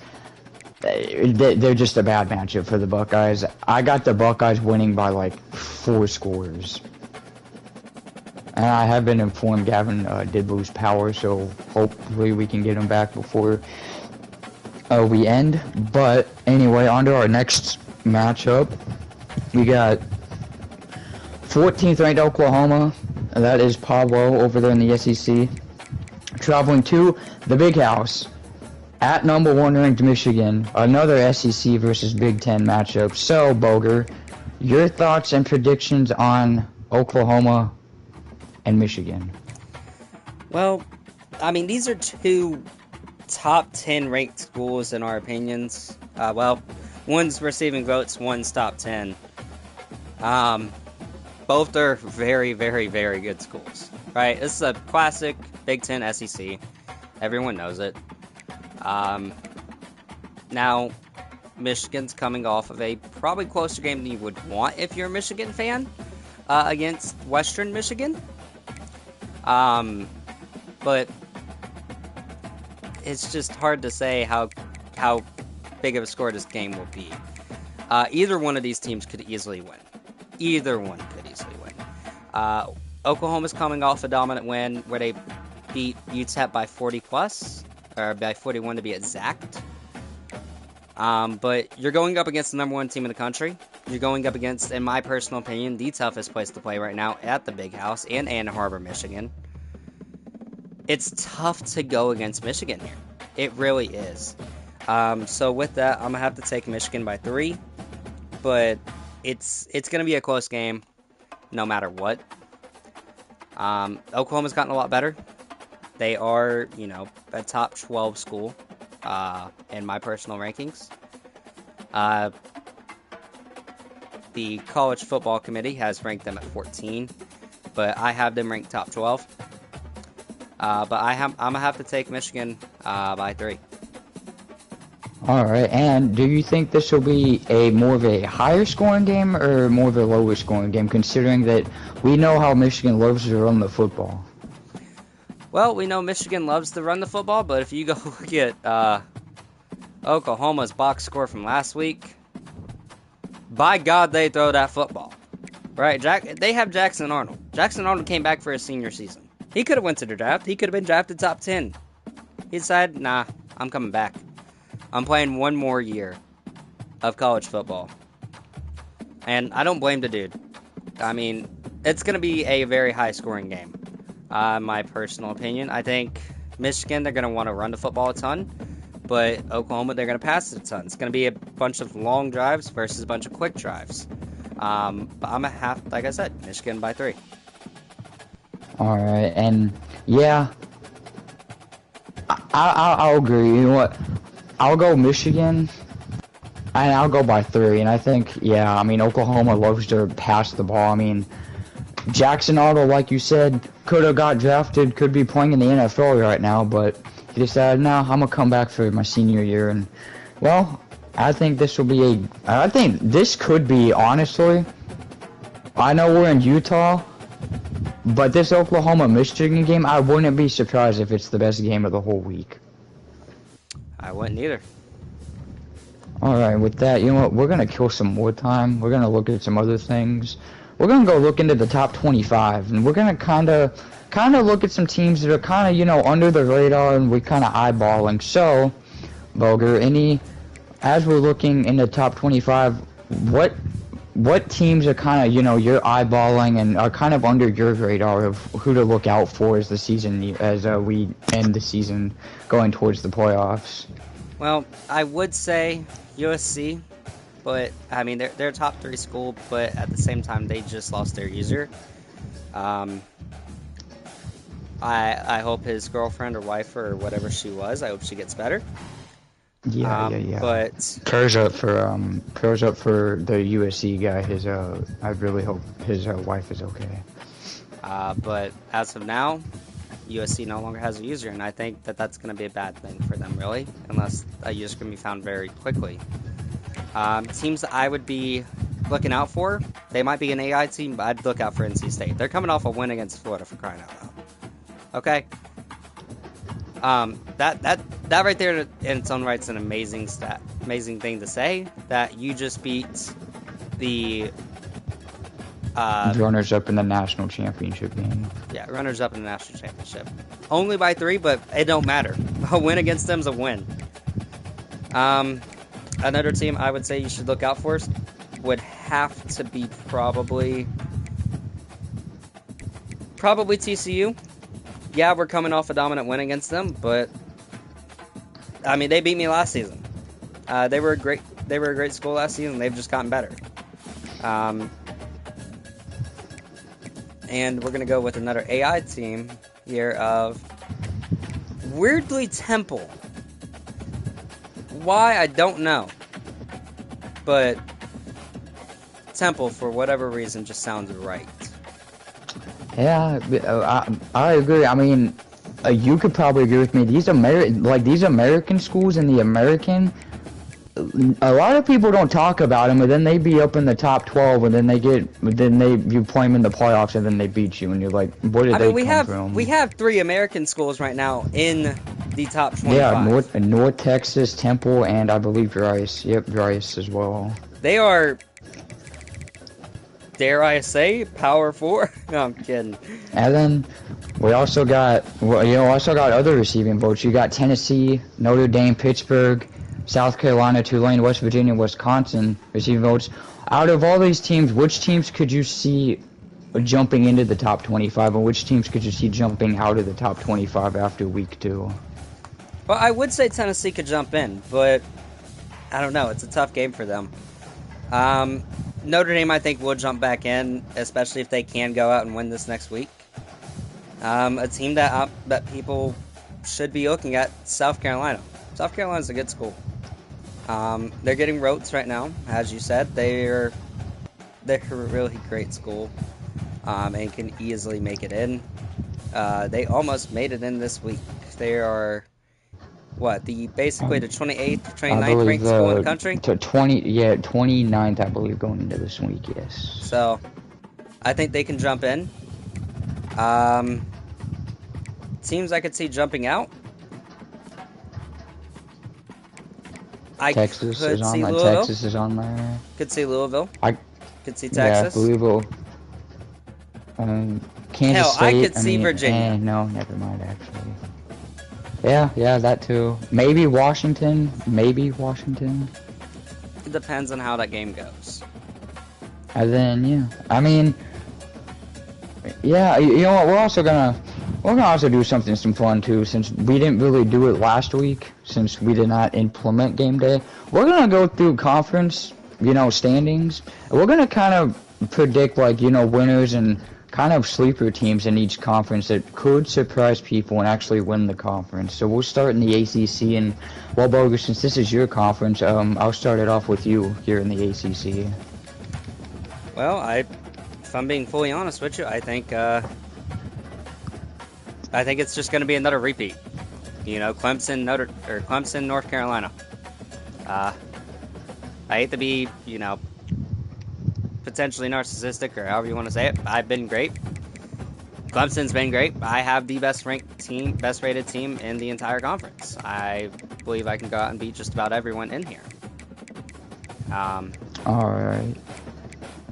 they're just a bad matchup for the Buckeyes. I got the Buckeyes winning by like 4 scores. And I have been informed Gavin did lose power, so hopefully we can get him back before we end. But anyway, on to our next matchup. We got 14th ranked Oklahoma. That is Pablo over there in the SEC. Traveling to the Big House at number 1 ranked Michigan. Another SEC versus Big Ten matchup. So, Boger, your thoughts and predictions on Oklahoma and Michigan? Well, I mean, these are two top 10 ranked schools in our opinions. Well, one's receiving votes, one's top 10. Both are very, very, very good schools, right? This is a classic Big Ten SEC. Everyone knows it. Now, Michigan's coming off of a probably closer game than you would want if you're a Michigan fan against Western Michigan. But it's just hard to say how big of a score this game will be. Either one of these teams could easily win. Either one could easily win. Oklahoma's coming off a dominant win where they beat UTEP by 40 plus, or by 41 to be exact. But you're going up against the number 1 team in the country. You're going up against, in my personal opinion, the toughest place to play right now at the Big House in Ann Arbor, Michigan. It's tough to go against Michigan here. It really is. So with that, I'm going to have to take Michigan by 3. But it's going to be a close game no matter what. Oklahoma's gotten a lot better. They are, you know, a top 12 school in my personal rankings. The College Football Committee has ranked them at 14, but I have them ranked top 12. But I'm going to have to take Michigan by 3. Alright, and do you think this will be more of a higher scoring game or more of a lower scoring game, considering that we know how Michigan loves to run the football? Well, we know Michigan loves to run the football, but if you go look at Oklahoma's box score from last week, by God, they throw that football. Right? They have Jackson Arnold. Jackson Arnold came back for his senior season. He could have went to the draft. He could have been drafted top 10. He decided, nah, I'm coming back. I'm playing one more year of college football. And I don't blame the dude. I mean, it's going to be a very high-scoring game. My personal opinion. I think Michigan, they're going to want to run the football a ton. But Oklahoma, they're going to pass it a ton. It's going to be a bunch of long drives versus a bunch of quick drives. But I'm going to have, like I said, Michigan by 3. Alright, and yeah, I'll agree. You know what? I'll go Michigan, and I'll go by 3. And I think, yeah, I mean, Oklahoma loves to pass the ball. I mean, Jackson Arnold, like you said, could have got drafted, could be playing in the NFL right now, but he decided, no, I'm going to come back for my senior year. And, well, I think this will be I think this could be, honestly, I know we're in Utah, but this Oklahoma-Michigan game, I wouldn't be surprised if it's the best game of the whole week. I wouldn't either. Alright, with that, you know what, we're going to kill some more time. We're going to look at some other things. We're going to go look into the top 25, and we're going to kind of look at some teams that are kind of, you know, under the radar, and we're kind of eyeballing. So, Boger, as we're looking in the top 25, what teams are kind of, you know, you're eyeballing and are kind of under your radar of who to look out for as the season, as we end the season going towards the playoffs? Well, I would say USC, but I mean they're a top 3 school, but at the same time they just lost their user. I hope his girlfriend or wife or whatever she was, I hope she gets better. Yeah. But Prayers up for the USC guy. I really hope his wife is okay. but as of now, USC no longer has a user, and I think that that's going to be a bad thing for them, really, unless a user can be found very quickly. Teams that I would be looking out for, they might be an AI team, but I'd look out for NC State. They're coming off a win against Florida, for crying out loud. Okay? That right there in its own right is an amazing thing to say, that you just beat the runners-up in the national championship game. Yeah, runners-up in the national championship. Only by 3, but it don't matter. A win against them's a win. Another team I would say you should look out for would have to be probably TCU. Yeah, we're coming off a dominant win against them, but I mean, they beat me last season. They were a great school last season. They've just gotten better. And we're going to go with another AI team here of, weirdly, Temple. Why, I don't know. But Temple, for whatever reason, just sounds right. Yeah, I agree. I mean, you could probably agree with me. These American schools in the American, a lot of people don't talk about them, but then they be up in the top 12, and then you play them in the playoffs, and then they beat you, and you're like, where did they come from? We have 3 American schools right now in the top 25. Yeah, North Texas, Temple, and I believe Rice. Yep, Rice as well. They are, dare I say, Power 4? No, I'm kidding. And then we also got, other receiving votes. You got Tennessee, Notre Dame, Pittsburgh, South Carolina, Tulane, West Virginia, Wisconsin receiving votes. Out of all these teams, which teams could you see jumping into the top 25, and which teams could you see jumping out of the top 25 after week 2? Well, I would say Tennessee could jump in, but I don't know. It's a tough game for them. Notre Dame, I think, will jump back in, especially if they can go out and win this next week. A team that people should be looking at, South Carolina. South Carolina's a good school. They're getting Rotes right now, as you said. They're a really great school, and can easily make it in. They almost made it in this week. They are, basically the 28th, 29th ranked school in the country? 29th, I believe, going into this week, yes. So, I think they can jump in. Teams I could see jumping out. Texas is on there. Texas is on there. Could see Louisville. Could see Texas. Yeah, Louisville. Kansas State. I could see Virginia. No, never mind, actually. Yeah, that too. Maybe Washington. It depends on how that game goes. And then, I mean, yeah, you know what? We're gonna also do some fun too, since we didn't really do it last week, since we did not implement game day. We're gonna go through conference, standings. We're gonna kind of predict winners and kind of sleeper teams in each conference that could surprise people and actually win the conference. So we'll start in the ACC, and Bogus, since this is your conference, I'll start it off with you here in the ACC. Well, if I'm being fully honest with you, I think it's just going to be another repeat. Clemson, North Carolina. I hate to be, potentially narcissistic, or however you want to say it. I've been great. Clemson's been great. I have the best rated team in the entire conference. I believe I can go out and beat just about everyone in here. Alright.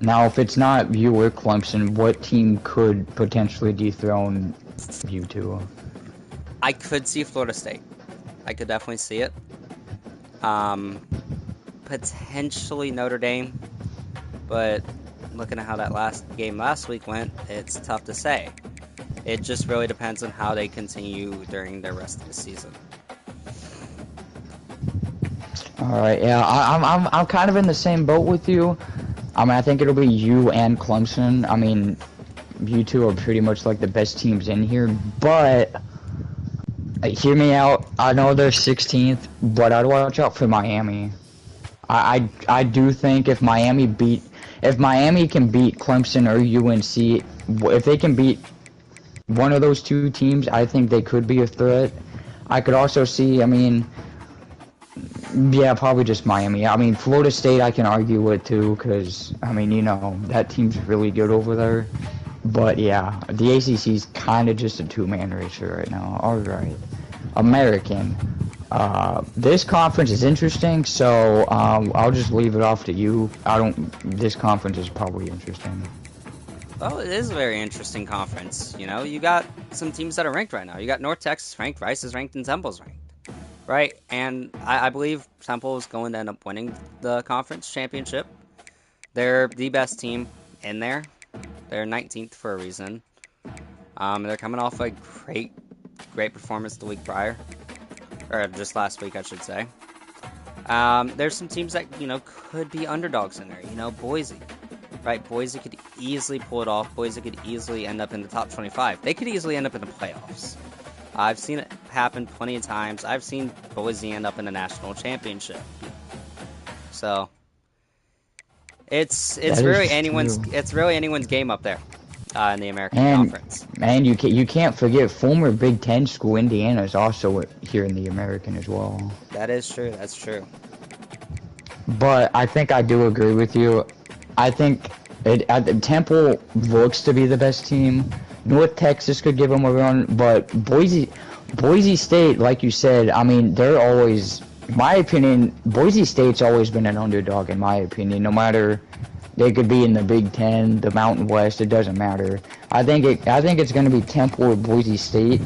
Now, if it's not you or Clemson, what team could potentially dethrone you two? I could see Florida State. I could definitely see it. Potentially Notre Dame. But looking at how that game last week went, it's tough to say. It just really depends on how they continue during the rest of the season. Alright, yeah, I'm kind of in the same boat with you. I think it'll be you and Clemson. you two are pretty much like the best teams in here, but hear me out. I know they're 16th, but I'd watch out for Miami. I do think if Miami can beat Clemson or UNC, if they can beat one of those two teams, I think they could be a threat. I could also see, I mean, yeah, probably just Miami. I mean, Florida State I can argue with too, because, I mean, you know, that team's really good over there. But yeah, the ACC's kind of just a two-man race right now. Alright. American. This conference is interesting, so I'll just leave it off to you. This conference is probably interesting. Well, it is a very interesting conference. You know, you got some teams that are ranked right now. You got North Texas ranked, Rice is ranked, and Temple's ranked. Right? And I believe Temple is going to end up winning the conference championship. They're the best team in there. They're 19th for a reason. They're coming off a great performance the week prior. Or just last week, I should say. There's some teams that, you know, could be underdogs in there. You know, Boise. Right? Boise could easily pull it off. Boise could easily end up in the top 25. They could easily end up in the playoffs. I've seen it happen plenty of times. I've seen Boise end up in a national championship. So it's really anyone's game up there in the American Conference. And you can't forget former Big Ten school Indiana is also here in the American as well. That is true. That's true. But I think I do agree with you. I think Temple looks to be the best team. North Texas could give them a run, but Boise State, like you said, I mean, they're always, in my opinion, Boise State's always been an underdog, in my opinion. No matter, they could be in the Big Ten, the Mountain West, it doesn't matter. I think it's going to be Temple or Boise State,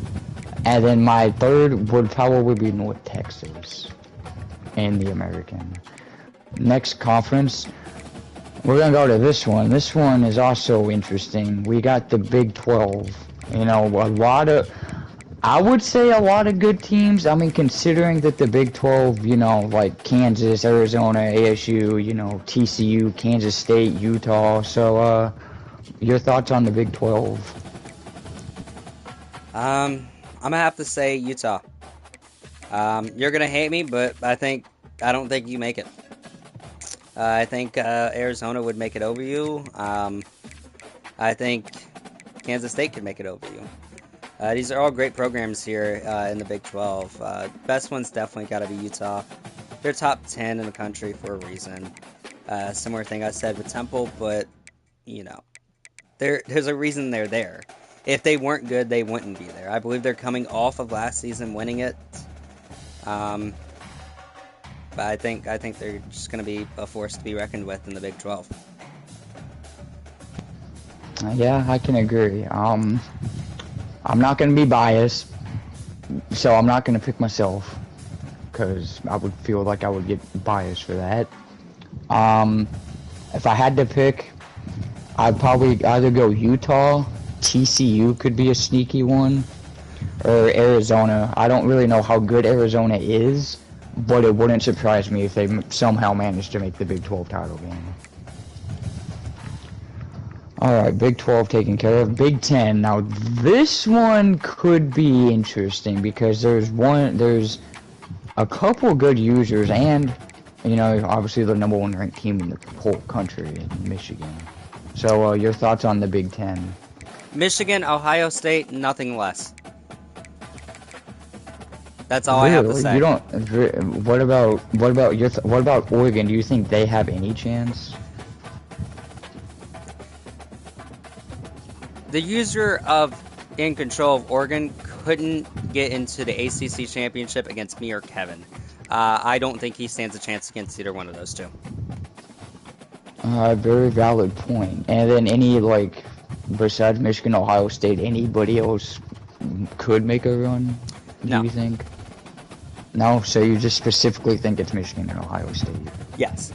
and then my third would probably be North Texas in the American. Next conference. We're going to go to this one. This one is also interesting. We got the Big 12. You know, I would say a lot of good teams. I mean, considering that the Big 12, you know, like Kansas, Arizona, ASU, you know, TCU, Kansas State, Utah. So, your thoughts on the Big 12? I'm going to have to say Utah. You're going to hate me, but I don't think you make it. I think Arizona would make it over you. I think Kansas State could make it over you. These are all great programs here in the Big 12. Best one's definitely got to be Utah. They're top 10 in the country for a reason. Similar thing I said with Temple, but, you know, there's a reason they're there. If they weren't good, they wouldn't be there. I believe they're coming off of last season winning it. But I think they're just going to be a force to be reckoned with in the Big 12. Yeah, I can agree. I'm not going to be biased, so I'm not going to pick myself, because I would feel like I would get biased for that. If I had to pick, I'd probably either go Utah, TCU could be a sneaky one, or Arizona. I don't really know how good Arizona is, but it wouldn't surprise me if they somehow managed to make the Big 12 title game. Alright, Big 12 taken care of. Big 10. Now, this one could be interesting because there's a couple good users and, you know, obviously the number one ranked team in the whole country in Michigan. So, your thoughts on the Big 10? Michigan, Ohio State, nothing less. That's all I have to say. You don't. What about Oregon? Do you think they have any chance? The user in control of Oregon couldn't get into the ACC championship against me or Kevin. I don't think he stands a chance against either one of those two. Very valid point. And then besides Michigan, Ohio State, anybody else could make a run? Do you think? No, so you just specifically think it's Michigan and Ohio State? Yes.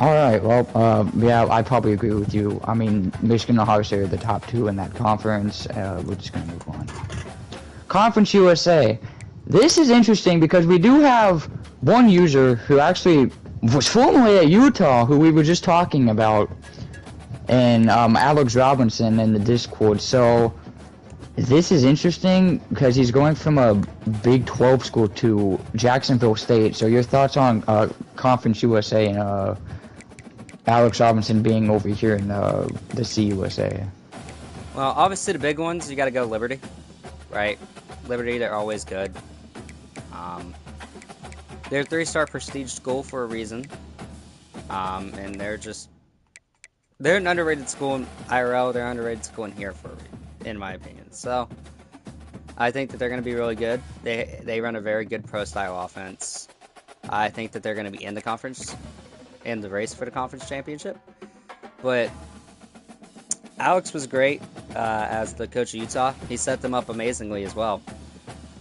Alright, well, yeah, I probably agree with you. I mean, Michigan and Ohio State are the top two in that conference. We're just going to move on. Conference USA. This is interesting because we do have one user who actually was formerly at Utah, who we were just talking about. and Alex Robinson in the Discord. So this is interesting because he's going from a Big 12 school to Jacksonville State. So your thoughts on Conference USA and Alex Robinson being over here in the CUSA? Well, obviously the big ones, you got to go Liberty, right? Liberty, they're always good. They're a 3-star prestige school for a reason. And they're an underrated school in IRL. They're an underrated school in here in my opinion. So I think that they're going to be really good. They run a very good pro style offense. I think that they're going to be in the conference, in the race for the conference championship. But Alex was great as the coach of Utah. He set them up amazingly as well.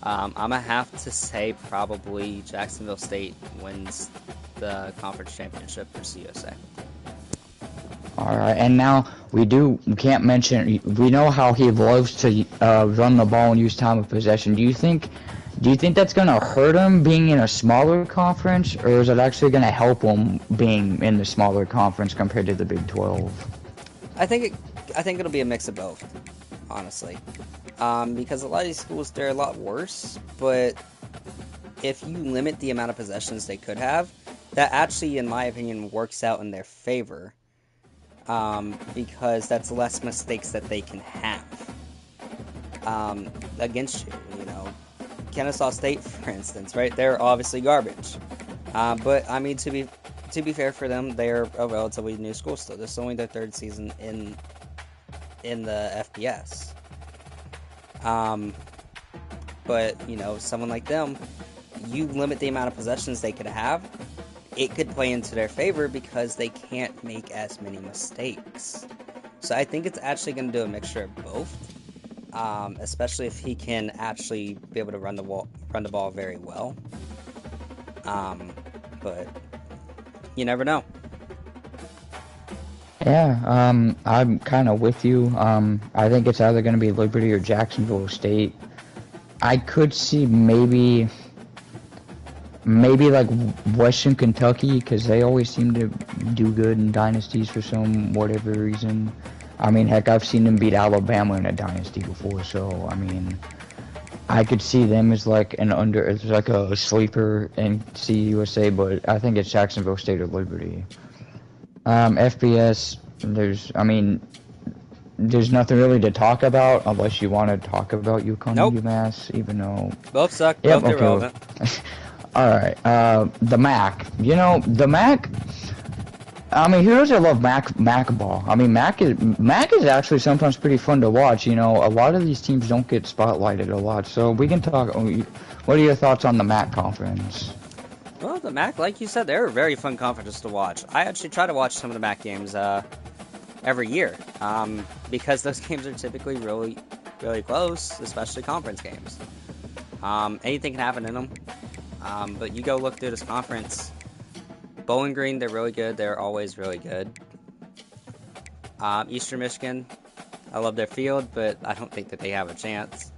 I'm going to have to say probably Jacksonville State wins the conference championship for CUSA. All right, and now we can't mention, we know how he loves to run the ball and use time of possession. Do you think that's going to hurt him being in a smaller conference, or is it actually going to help him being in the smaller conference compared to the Big 12? I think it'll be a mix of both, honestly. Because a lot of these schools, they're a lot worse, but if you limit the amount of possessions they could have, that actually, in my opinion, works out in their favor. Because that's less mistakes that they can have against you. You know, Kennesaw State, for instance, right? They're obviously garbage. But I mean, to be fair for them, they're a relatively new school still. This is only their 3rd season in the FBS. But you know, someone like them, you limit the amount of possessions they could have. It could play into their favor because they can't make as many mistakes. So I think it's actually going to do a mixture of both, especially if he can actually be able to run the ball very well. But you never know. Yeah, I'm kind of with you. I think it's either going to be Liberty or Jacksonville State. I could see maybe like Western Kentucky, because they always seem to do good in dynasties for some whatever reason. I mean, heck, I've seen them beat Alabama in a dynasty before, so I mean, I could see them as like it's like a sleeper in CUSA, but I think it's Jacksonville State or Liberty. FBS, there's nothing really to talk about unless you want to talk about UConn and UMass, even though both suck, both irrelevant. Alright, the MAC. You know, the MAC, I mean, who doesn't love MAC ball? I mean, MAC is actually sometimes pretty fun to watch. You know, a lot of these teams don't get spotlighted a lot, so we can talk. What are your thoughts on the MAC conference? Well, the MAC, like you said, they're a very fun conference to watch. I actually try to watch some of the MAC games every year because those games are typically really, really close, especially conference games. Anything can happen in them. But you go look through this conference, Bowling Green, they're really good. They're always really good. Eastern Michigan, I love their field, but I don't think that they have a chance.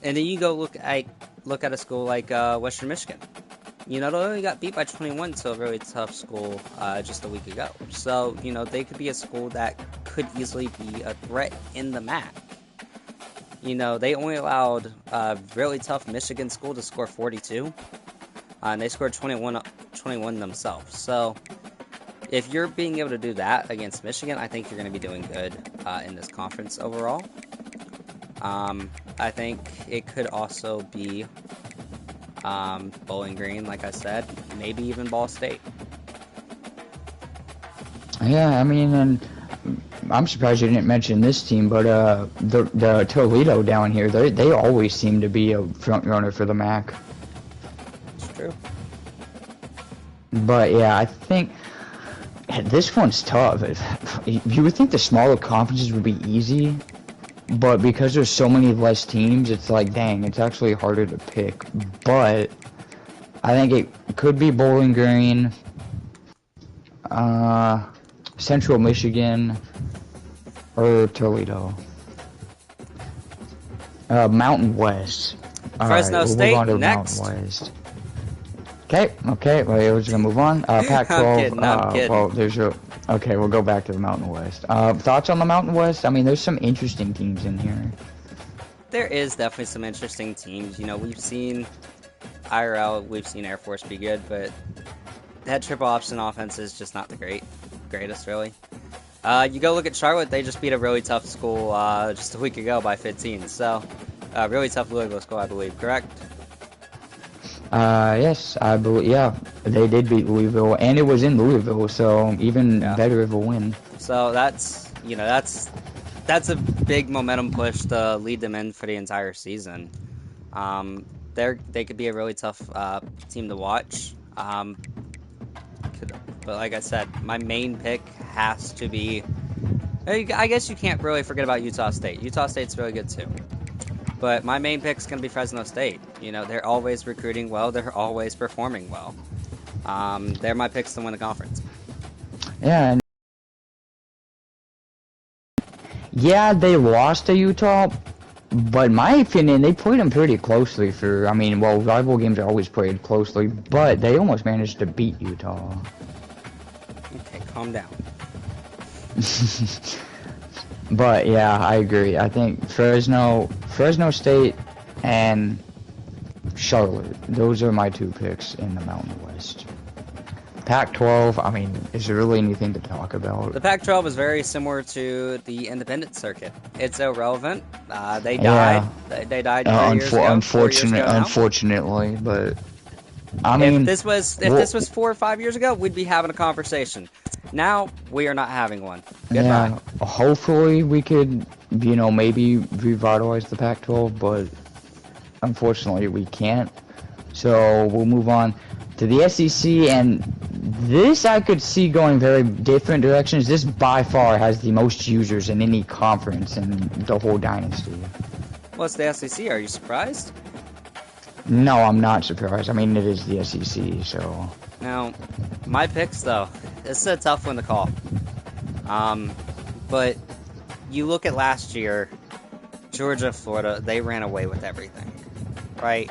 And then you go look at a school like Western Michigan. You know, they only got beat by 21 to a really tough school just a week ago. So, you know, they could be a school that could easily be a threat in the MAC. You know, they only allowed a really tough Michigan school to score 42. And they scored 21 themselves. So, if you're being able to do that against Michigan, I think you're going to be doing good in this conference overall. I think it could also be Bowling Green, like I said. Maybe even Ball State. Yeah, I mean, and I'm surprised you didn't mention this team, but the Toledo down here, they always seem to be a front runner for the MAC. It's true. But yeah, I think this one's tough. You would think the smaller conferences would be easy, but because there's so many less teams, it's like, dang, it's actually harder to pick. But I think it could be Bowling Green, Central Michigan, or Toledo. Mountain West. Fresno State, move on to next. Mountain West. Okay, well, we're just gonna move on. Pac-12. I'm kidding. Well, there's Okay, we'll go back to the Mountain West. Thoughts on the Mountain West? I mean, there's some interesting teams in here. There is definitely some interesting teams. You know, we've seen IRL, we've seen Air Force be good, but that triple option offense is just not the greatest, really. You go look at Charlotte, they just beat a really tough school just a week ago by 15. So, really tough Louisville school, I believe, correct? Yes, I believe, yeah, they did beat Louisville, and it was in Louisville, so even better of a win. So that's, you know, that's a big momentum push to lead them in for the entire season. They could be a really tough team to watch. But like I said, my main pick has to be, I guess you can't really forget about Utah State. Utah State's really good too. But my main pick is going to be Fresno State. You know, they're always recruiting well. They're always performing well. They're my picks to win the conference. Yeah, yeah, they lost to Utah, but in my opinion, they played them pretty closely for, I mean, well, rival games are always played closely, but they almost managed to beat Utah. Okay, calm down. But yeah, I agree. I think Fresno State and Charlotte, those are my two picks in the Mountain West. Pac-12, I mean, is there really anything to talk about? The Pac-12 is very similar to the independent circuit. It's irrelevant. They died. Yeah. They died 3 years ago. Unfortunately, but I mean, if this was 4 or 5 years ago, we'd be having a conversation. Now we are not having one. Goodbye. Yeah, hopefully we could, you know, maybe revitalize the Pac-12, but unfortunately we can't. So we'll move on to the SEC, and this I could see going very different directions. This by far has the most users in any conference in the whole Dynasty. Well, it's the SEC. Are you surprised? No, I'm not surprised. I mean, it is the SEC, so... Now, my picks, though, it's a tough one to call. But you look at last year, Georgia, Florida, they ran away with everything, right?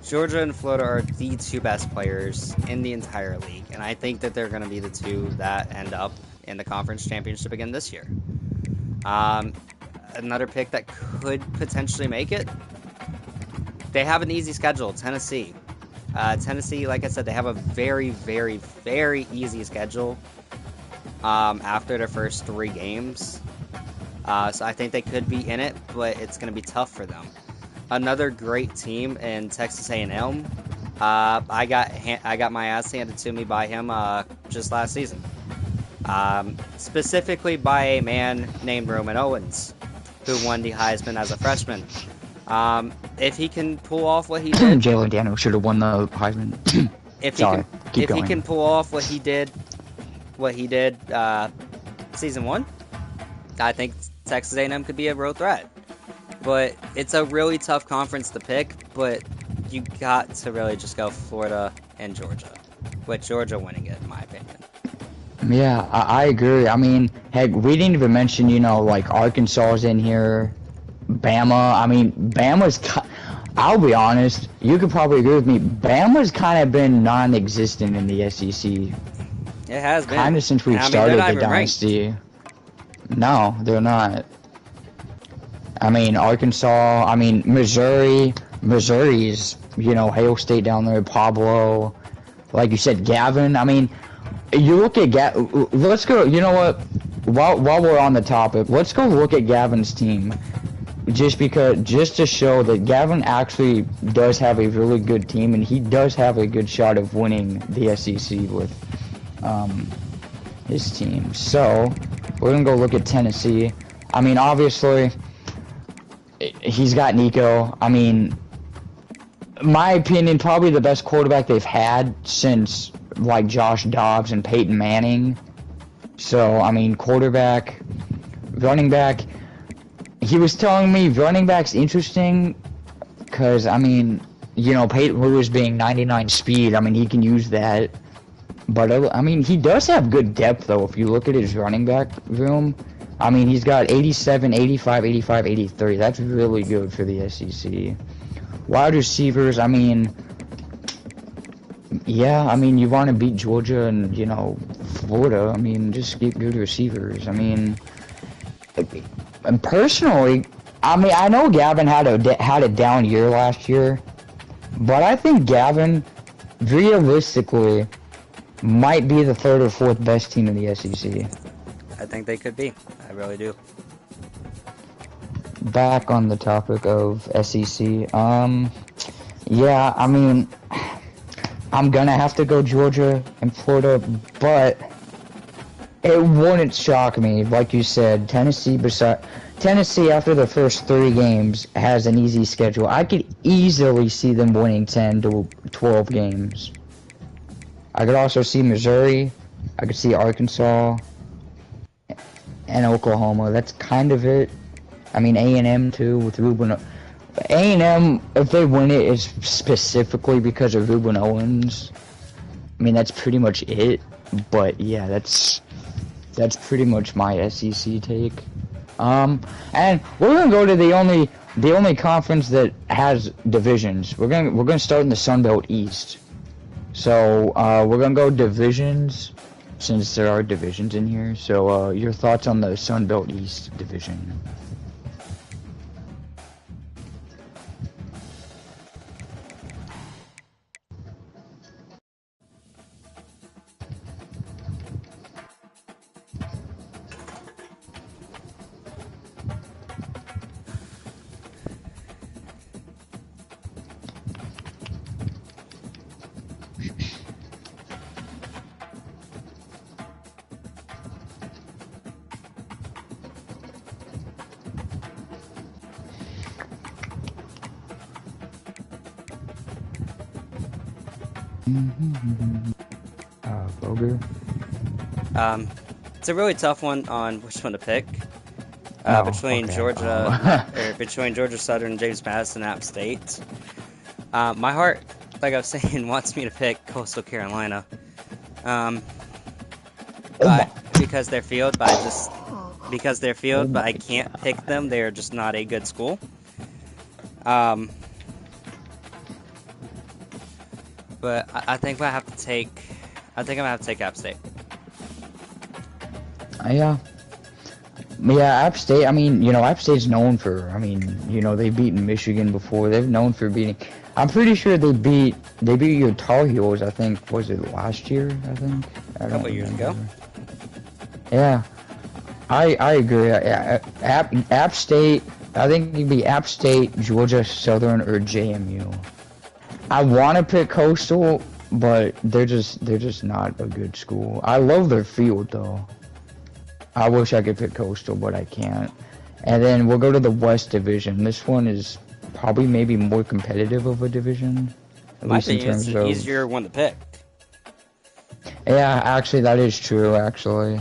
Georgia and Florida are the two best players in the entire league, and I think that they're going to be the two that end up in the conference championship again this year. Another pick that could potentially make it, they have an easy schedule, Tennessee. Tennessee, like I said, they have a very, very, very easy schedule after their first 3 games. So I think they could be in it, but it's going to be tough for them. Another great team in Texas A&M. I got my ass handed to me by him just last season. Specifically by a man named Roman Owens, who won the Heisman as a freshman. If he can pull off what he did, Jalen Daniel should have won the Heisman. If he can pull off what he did, season 1, I think Texas A&M could be a real threat. But it's a really tough conference to pick. But you got to really just go Florida and Georgia, with Georgia winning it, in my opinion. Yeah, I agree. I mean, heck, we didn't even mention, you know, like Arkansas is in here. Bama, I mean, I'll be honest, you could probably agree with me, Bama's kind of been non-existent in the SEC. It has been. Kind of since we've started the Dynasty. No, they're not. I mean, Arkansas, I mean, Missouri's, you know, Hail State down there, Pablo, like you said, Gavin, I mean, you look at let's go, you know what, while we're on the topic, let's go look at Gavin's team. Just to show that Gavin actually does have a really good team, and he does have a good shot of winning the SEC with his team. So we're gonna go look at Tennessee. I mean, obviously, he's got Nico. I mean, my opinion, probably the best quarterback they've had since like Josh Dobbs and Peyton Manning. So I mean, quarterback, running back. He was telling me running back's interesting because, I mean, you know, Peyton Lewis being 99 speed, I mean, he can use that. But, I mean, he does have good depth, though, if you look at his running back room. I mean, he's got 87, 85, 85, 83. That's really good for the SEC. Wide receivers, I mean, Yeah, I mean, you want to beat Georgia and, Florida. I mean, just get good receivers. I mean, and personally, I mean, I know Gavin had a down year last year, but I think Gavin, realistically, might be the third or fourth best team in the SEC. I think they could be. I really do. Back on the topic of SEC, yeah, I mean, I'm gonna have to go Georgia and Florida, but it wouldn't shock me, like you said, Tennessee after the first 3 games has an easy schedule. I could easily see them winning 10 to 12 games. I could also see Missouri, I could see Arkansas, and Oklahoma. That's kind of it. I mean, A&M too, with Ruben. A&M, if they win it, is specifically because of Ruben Owens. I mean, that's pretty much it. But yeah, that's pretty much my SEC take. And we're gonna go to the only conference that has divisions. We're gonna start in the Sun Belt East. So we're gonna go divisions, since there are divisions in here. So your thoughts on the Sun Belt East division? Boger? It's a really tough one on which one to pick. Between okay. Georgia, or between Georgia Southern, James Madison, App State. My heart, like I was saying, wants me to pick Coastal Carolina. But because they're field, but I can't pick them. They're just not a good school. But I think I have to take. I think I'm gonna have to take App State. Yeah, App State. I mean, App State's known for. I mean, they've beaten Michigan before. They're known for beating. I'm pretty sure they beat your Tar Heels. I think was it last year? I think. A couple years ago. Yeah, I agree. App State. I think it'd be App State, Georgia Southern, or JMU. I want to pick Coastal, but they're just not a good school. I love their field though. I wish I could pick Coastal, but I can't. And then we'll go to the West Division. This one is probably maybe more competitive of a division. At least in terms of easier one to pick. Yeah, actually that is true. Actually,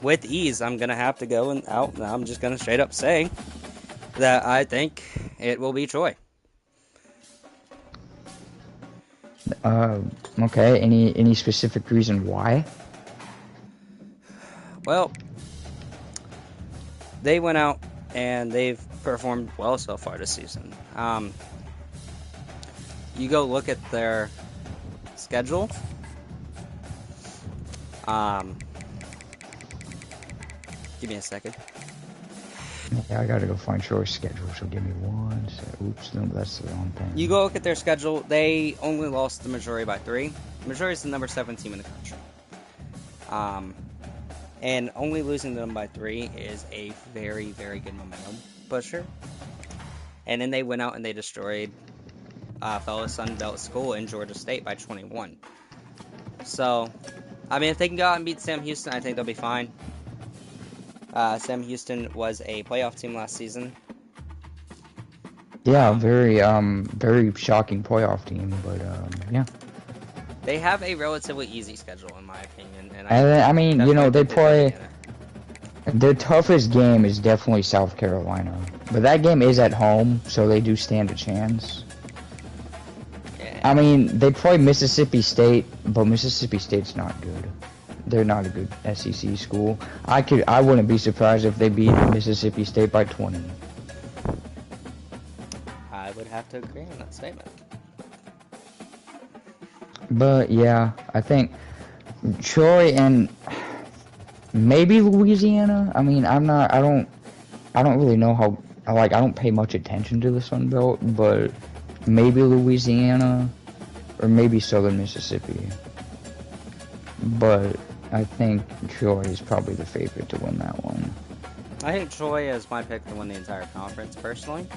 with ease. I'm gonna have to go out. I'm just gonna straight up say that I think it will be Troy. Okay. Any specific reason why? Well, they went out and they've performed well so far this season. You go look at their schedule. Give me a second. Yeah, I gotta go find Troy's schedule, so give me one second. Oops, no, that's the wrong thing. You go look at their schedule, they only lost to Missouri by 3. Missouri is the number 7 team in the country. And only losing to them by 3 is a very, very good momentum pusher. And then they went out and they destroyed fellow Sun Belt school in Georgia State by 21. So, I mean, if they can go out and beat Sam Houston, I think they'll be fine. Sam Houston was a playoff team last season. Yeah, very shocking playoff team, but yeah. They have a relatively easy schedule, in my opinion. And I mean, they play. Their toughest game is definitely South Carolina, but that game is at home, so they do stand a chance. Yeah. I mean, they play Mississippi State, but Mississippi State's not good. They're not a good SEC school. I wouldn't be surprised if they beat Mississippi State by 20. I would have to agree on that statement. But yeah, I think Troy and maybe Louisiana. I mean, I don't really know how. I don't pay much attention to the Sun Belt, but maybe Louisiana or maybe Southern Mississippi. But I think Troy is probably the favorite to win that one. I think Troy is my pick to win the entire conference, personally.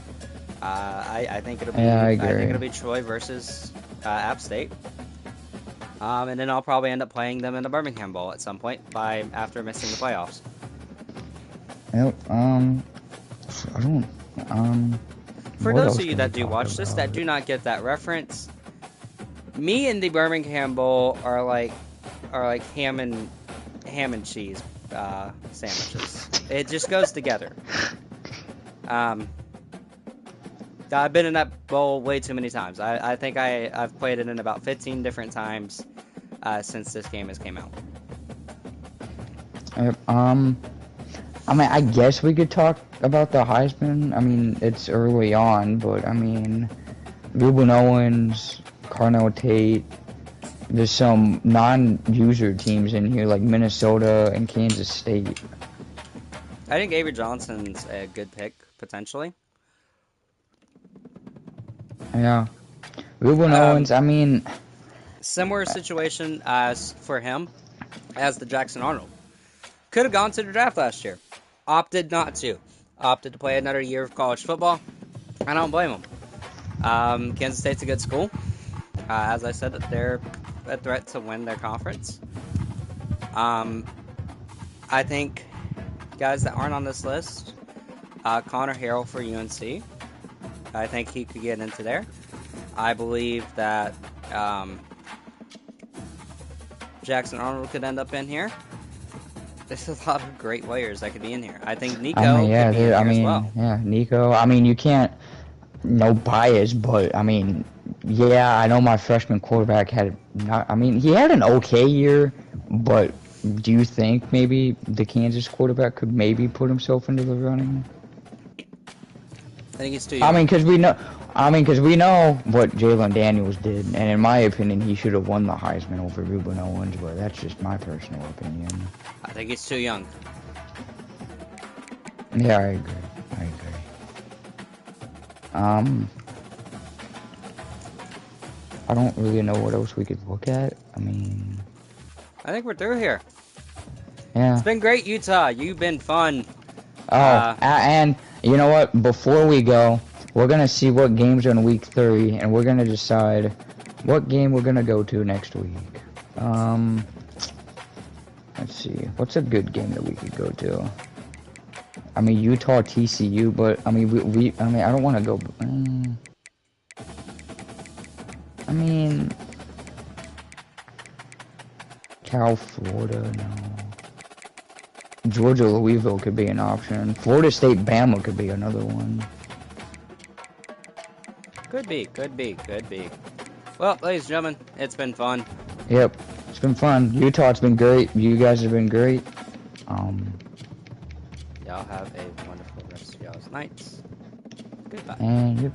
I think it'll be. Yeah, I I agree. think it'll be Troy versus App State. And then I'll probably end up playing them in the Birmingham Bowl at some point after missing the playoffs. Yep. I don't. For what those else of you can that we do talk watch this that about? do not get that reference, me and the Birmingham Bowl are like ham and cheese sandwiches. It just goes together. I've been in that bowl way too many times. I think I've played it in about 15 different times since this game has came out. Yep. I mean, I guess we could talk about the Heisman. I mean, it's early on, but I mean, Ruben Owens, Carnell Tate. There's some non-user teams in here like Minnesota and Kansas State. I think Avery Johnson's a good pick potentially. Yeah. Ruben Owens, I mean, Similar situation as for him as the Jackson Arnold. Could have gone to the draft last year. Opted not to. Opted to play another year of college football. I don't blame him. Kansas State's a good school. As I said, they're a threat to win their conference. I think guys that aren't on this list, Connor Harrell for UNC. I think he could get into there. I believe that Jackson Arnold could end up in here. There's a lot of great players that could be in here. I think Nico I mean, yeah, could be in here I as mean, well. yeah, Nico. I mean, you can't, no bias, but I mean, yeah, I know my freshman quarterback had not. I mean, he had an okay year, but do you think maybe the Kansas quarterback could maybe put himself into the running? I think he's too young. I mean, because we know what Jalen Daniels did, and in my opinion, he should have won the Heisman over Ruben Owens, but that's just my personal opinion. I think he's too young. Yeah, I agree. I don't really know what else we could look at. I mean, I think we're through here. yeah. It's been great, Utah. You've been fun. And you know what? Before we go, we're gonna see what games are in week 3, and we're gonna decide what game we're gonna go to next week. Let's see. What's a good game that we could go to? I mean, Utah, TCU, but I mean, I mean, I don't want to go. I mean, Cal, Florida, no. Georgia, Louisville could be an option. Florida State, Bama could be another one. Could be. Well, ladies and gentlemen, it's been fun. Yep, it's been fun. Utah, it's been great. You guys have been great. Y'all have a wonderful rest of y'all's nights. Goodbye. And you're